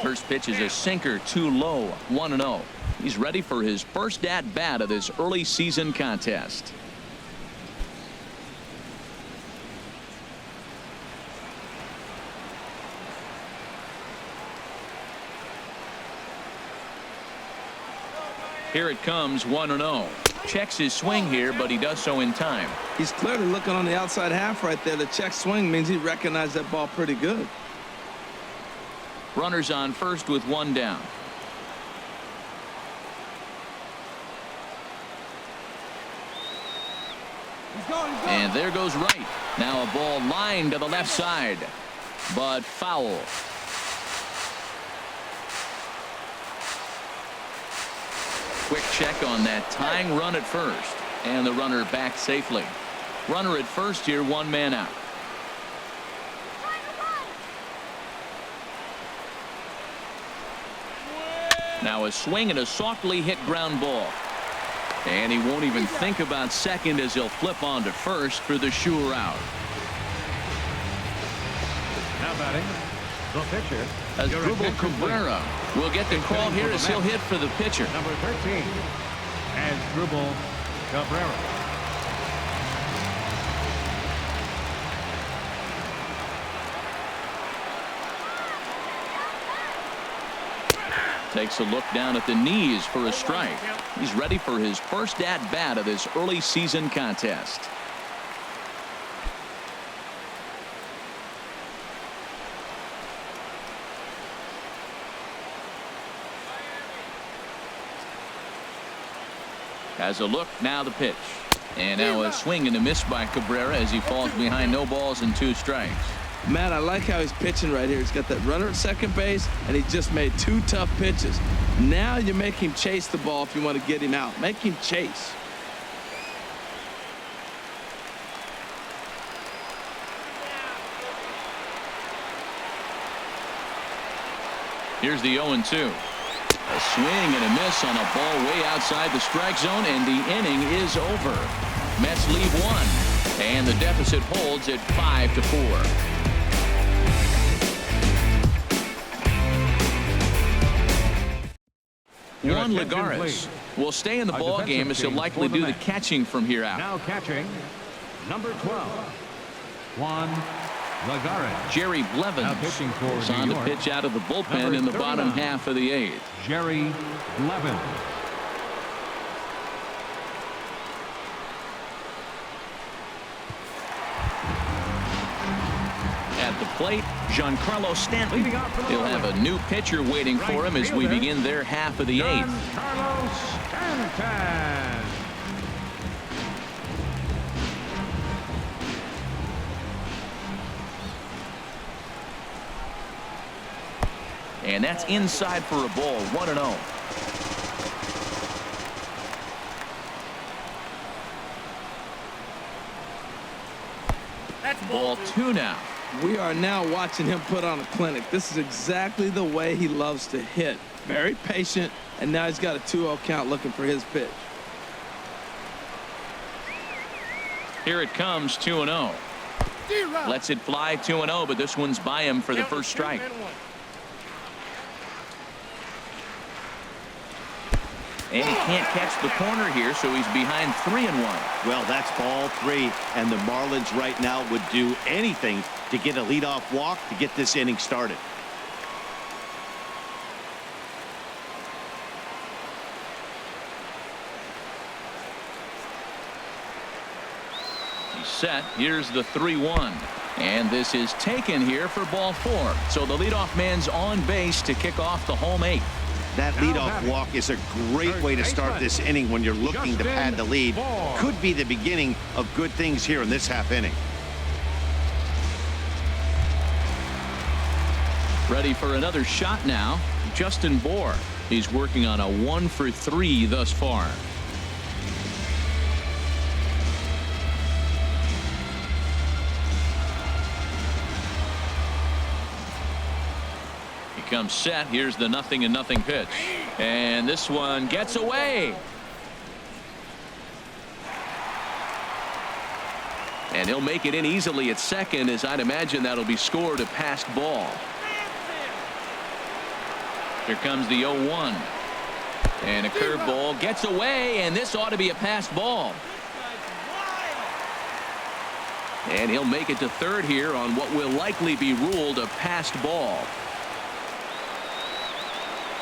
First pitch is a sinker, too low. 1-0. He's ready for his first at-bat of this early season contest. Here it comes, 1-0. Checks his swing here, but he does so in time. He's clearly looking on the outside half right there. The check swing means he recognized that ball pretty good. Runners on first with 1 down. And there goes Wright. Now a ball lined to the left side, but foul. Quick check on that tying run at first. And the runner back safely. Runner at first here, 1 man out. Now a swing and a softly hit ground ball. And he won't even think about second as he'll flip on to first for the sure out. Now batting, the pitcher. Asdrubal Cabrera will get the call here as he'll hit for the pitcher. Number 13, Asdrubal Cabrera. Takes a look down at the knees for a strike. He's ready for his first at-bat of this early season contest. Has a look, now the pitch. And now a swing and a miss by Cabrera as he falls behind, no balls and 2 strikes. Matt, I like how he's pitching right here. He's got that runner at second base, and he just made 2 tough pitches. Now you make him chase the ball if you want to get him out. Make him chase. Here's the 0-2. A swing and a miss on a ball way outside the strike zone, and the inning is over. Mets lead 1, and the deficit holds at 5-4. Juan Lagares will stay in the ball game as he'll likely do the catching from here out. Now catching, number 12, Juan Lagares. Jerry Blevins is on to pitch out of the bullpen in the bottom half of the 8th. Jerry Blevins. At the plate, Giancarlo Stanton. He'll have a new pitcher waiting for him as we begin their half of the 8th. Giancarlo Stanton. And that's inside for a ball, 1-0. Ball 2 now. We are now watching him put on a clinic. This is exactly the way he loves to hit. Very patient, and now he's got a 2-0 count looking for his pitch. Here it comes, 2-0. Lets it fly, 2-0, but this one's by him for the first strike. And he can't catch the corner here, so he's behind 3-1. Well, that's ball 3, and the Marlins right now would do anything to get a leadoff walk to get this inning started. He's set. Here's the 3-1. And this is taken here for ball 4. So the leadoff man's on base to kick off the home 8th. That leadoff walk is a great way to start this inning when you're looking to pad the lead. Could be the beginning of good things here in this half inning. Ready for another shot now. Justin Bour. He's working on a 1-for-3 thus far. Comes set. Here's the 0-0 pitch, and this one gets away, and he'll make it in easily at second, as I'd imagine that'll be scored a passed ball. Here comes the 0-1, and a curveball gets away, and this ought to be a passed ball, and he'll make it to third here on what will likely be ruled a passed ball.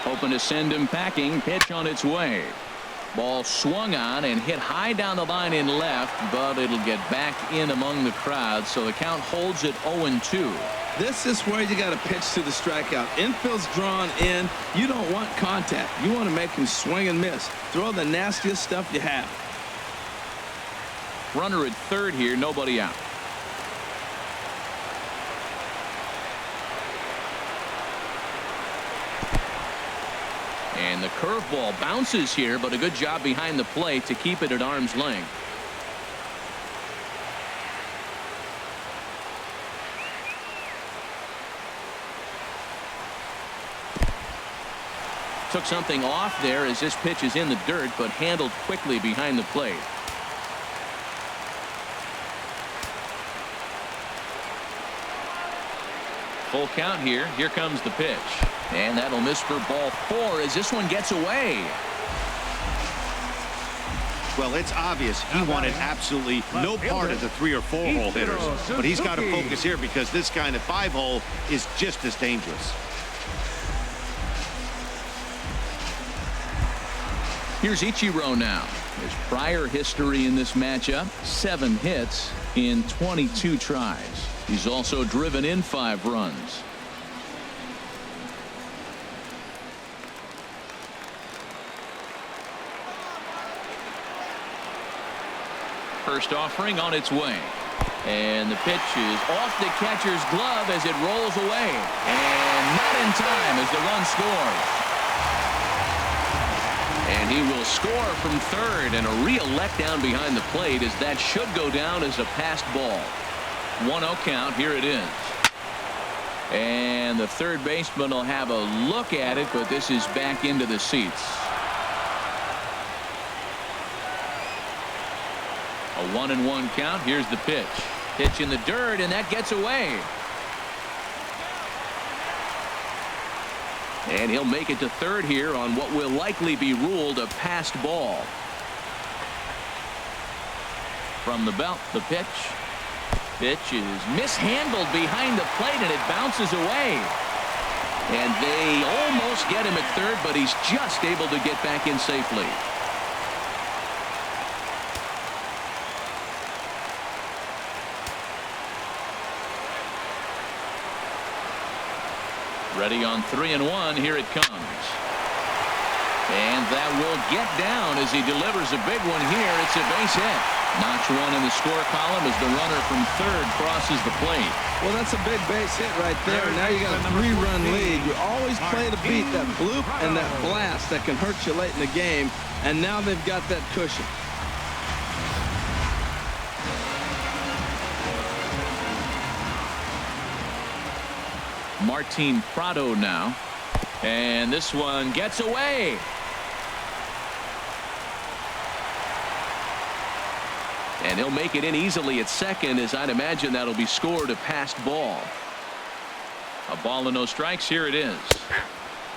Hoping to send him packing. Pitch on its way. Ball swung on and hit high down the line in left, but it'll get back in among the crowd, so the count holds at 0-2. This is where you got to pitch to the strikeout. Infield's drawn in. You don't want contact. You want to make him swing and miss. Throw the nastiest stuff you have. Runner at third here, nobody out. And the curveball bounces here, but a good job behind the plate to keep it at arm's length. Took something off there as this pitch is in the dirt, but handled quickly behind the plate. Full count here. Here comes the pitch. And that'll miss for ball 4 as this one gets away. Well, it's obvious he wanted absolutely no part of the 3 or 4 hole hitters. But he's got to focus here because this guy in the 5 hole is just as dangerous. Here's Ichiro now. His prior history in this matchup, 7 hits in 22 tries. He's also driven in 5 runs. First offering on its way. And the pitch is off the catcher's glove as it rolls away. And not in time as the run scores. And he will score from third, and a real letdown behind the plate as that should go down as a passed ball. 1-0 count. Here it is. And the third baseman will have a look at it, but this is back into the seats. A 1-1 count. Here's the pitch. Pitch in the dirt, and that gets away. And he'll make it to third here on what will likely be ruled a passed ball. From the belt, the pitch. Pitch is mishandled behind the plate, and it bounces away. And they almost get him at third, but he's just able to get back in safely. Ready on 3-1. Here it comes. And that will get down as he delivers a big one here. It's a base hit. Notch 1 in the score column as the runner from third crosses the plate. Well, that's a big base hit right there. Now you got a 3-run lead. You always play to beat that bloop and that blast that can hurt you late in the game. And now they've got that cushion. Martin Prado now. And this one gets away. And he'll make it in easily at second, as I'd imagine that'll be scored a passed ball. A ball and no strikes. Here it is.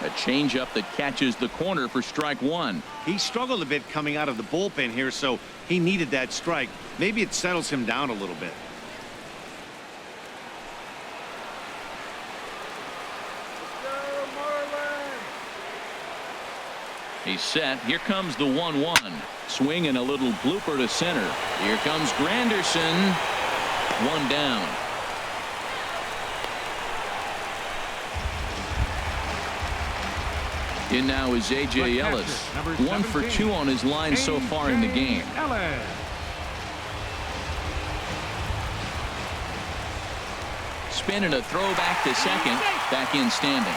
A changeup that catches the corner for strike 1. He struggled a bit coming out of the bullpen here, so he needed that strike. Maybe it settles him down a little bit. He's set. Here comes the 1-1. Swing and a little blooper to center. Here comes Granderson. 1 down. In now is A.J. Ellis. 1 for 2 on his line so far in the game. Spin and a throw back to second. Back in standing.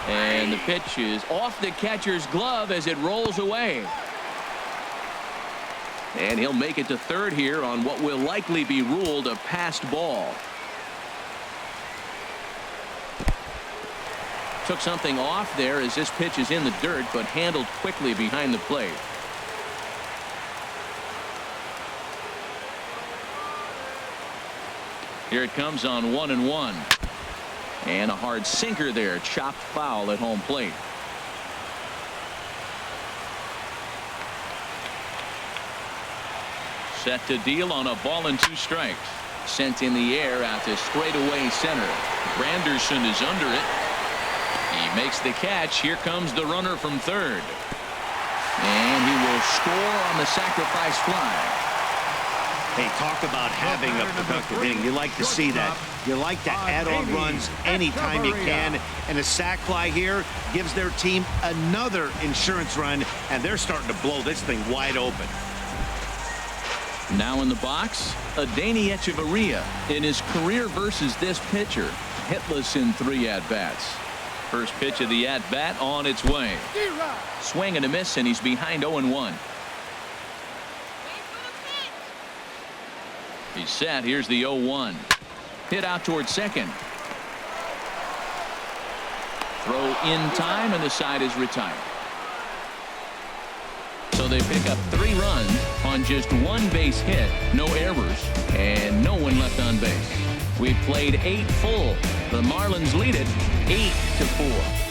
And the pitch is off the catcher's glove as it rolls away. And he'll make it to third here on what will likely be ruled a passed ball. Took something off there as this pitch is in the dirt, but handled quickly behind the plate. Here it comes on 1-1. And a hard sinker there, chopped foul at home plate. Set to deal on a ball and 2 strikes. Sent in the air out to straightaway center. Granderson is under it. He makes the catch. Here comes the runner from third. And he will score on the sacrifice fly. Hey, talk about having a productive inning. You like to see that. You like to add on runs anytime you can. And a sac fly here gives their team another insurance run, and they're starting to blow this thing wide open. Now in the box, Adeiny Echeverria in his career versus this pitcher. Hitless in 3 at-bats. First pitch of the at-bat on its way. Swing and a miss, and he's behind 0-1. He's set. Here's the 0-1. Hit out towards second. Throw in time, and the side is retired. So they pick up 3 runs on just 1 base hit, no errors, and no one left on base. We've played 8 full. The Marlins lead it 8-4.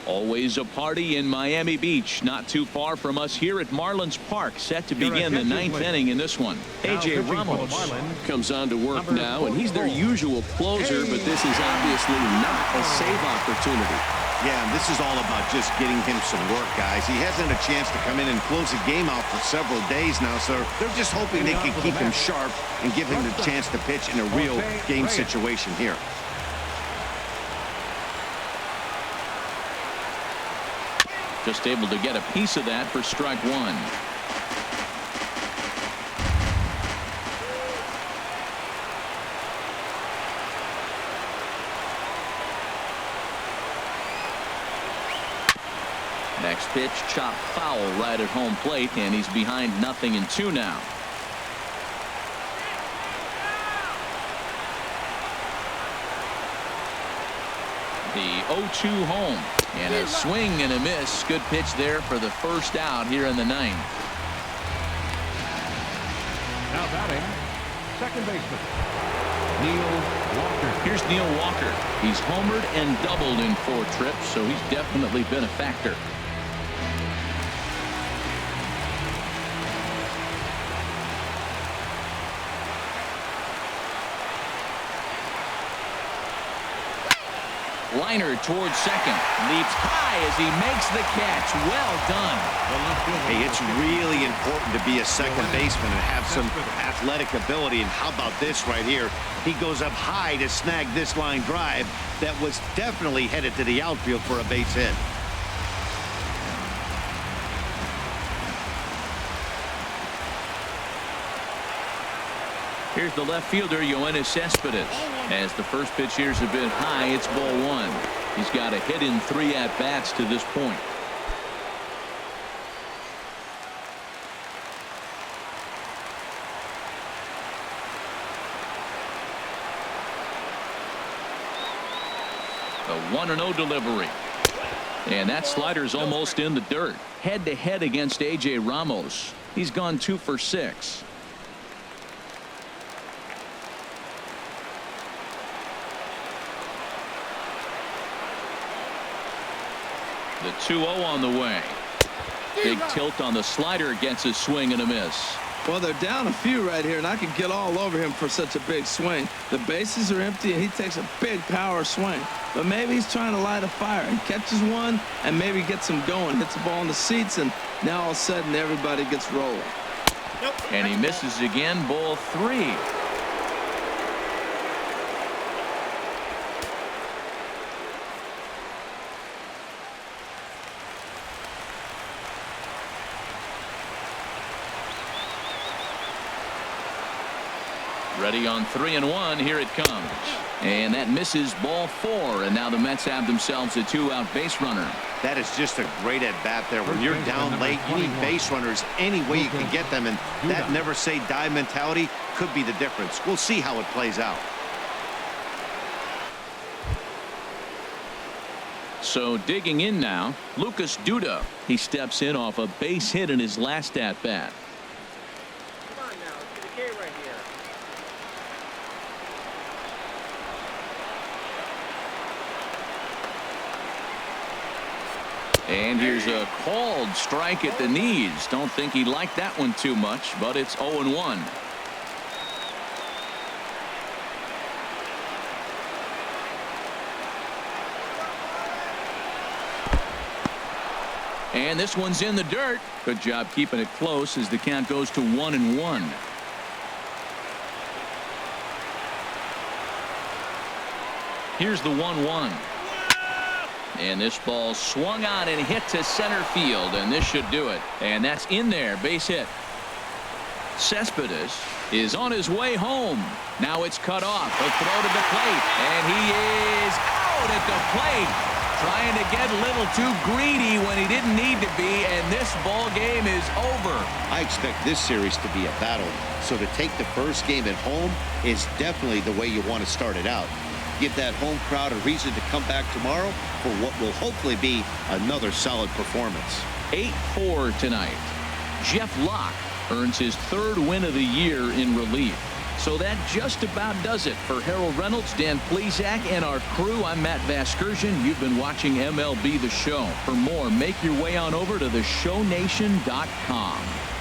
Always a party in Miami Beach, not too far from us here at Marlins Park, set to begin the 9th inning in this one. A.J. Ramos Comes on to work now, and he's their usual closer, but this is obviously not a save opportunity. Yeah, and this is all about just getting him some work, guys. He hasn't had a chance to come in and close the game out for several days now, so they're just hoping they can keep him sharp and give him the chance to pitch in a real game situation here. Just able to get a piece of that for strike 1. Next pitch, chop foul right at home plate, and he's behind 0-2 now. The 0-2 home, and a swing and a miss. Good pitch there for the first out here in the 9th. Now batting, second baseman, Neil Walker. Here's Neil Walker. He's homered and doubled in 4 trips, so he's definitely been a factor. Liner towards second. Leaps high as he makes the catch. Well done. Hey, it's really important to be a second baseman and have some athletic ability. And how about this right here? He goes up high to snag this line drive that was definitely headed to the outfield for a base hit. Here's the left fielder, Yoenis Cespedes. As the first pitch here's a bit high, it's ball 1. He's got a hit in 3 at-bats to this point. The 1-0 delivery. And that slider's almost in the dirt. Head-to-head against A.J. Ramos. He's gone 2 for 6. The 2-0 on the way. Big tilt on the slider, gets a swing and a miss. Well, they're down a few right here, and I can get all over him for such a big swing. The bases are empty, and he takes a big power swing. But maybe he's trying to light a fire. He catches one and maybe gets him going. Hits the ball in the seats, and now all of a sudden everybody gets rolling. And he misses again. Ball 3. Ready on 3-1. Here it comes. And that misses. Ball 4. And now the Mets have themselves a 2-out base runner. That is just a great at-bat there. When you're down late, you need base runners any way you can get them. And that never say die mentality could be the difference. We'll see how it plays out. So digging in now, Lucas Duda. He steps in off a base hit in his last at-bat. And here's a called strike at the knees. Don't think he liked that one too much, but it's 0-1. And this one's in the dirt. Good job keeping it close as the count goes to 1-1. Here's the 1-1. And this ball swung on and hit to center field, and this should do it. And that's in there, base hit. Cespedes is on his way home. Now it's cut off. A throw to the plate, and he is out at the plate, trying to get a little too greedy when he didn't need to be, and this ball game is over. I expect this series to be a battle, so to take the first game at home is definitely the way you want to start it out. Give that home crowd a reason to come back tomorrow for what will hopefully be another solid performance. 8-4 tonight. Jeff Locke earns his 3rd win of the year in relief. So that just about does it for Harold Reynolds, Dan Plesac, and our crew. I'm Matt Vasgersian. You've been watching MLB The Show. For more, make your way on over to theshownation.com.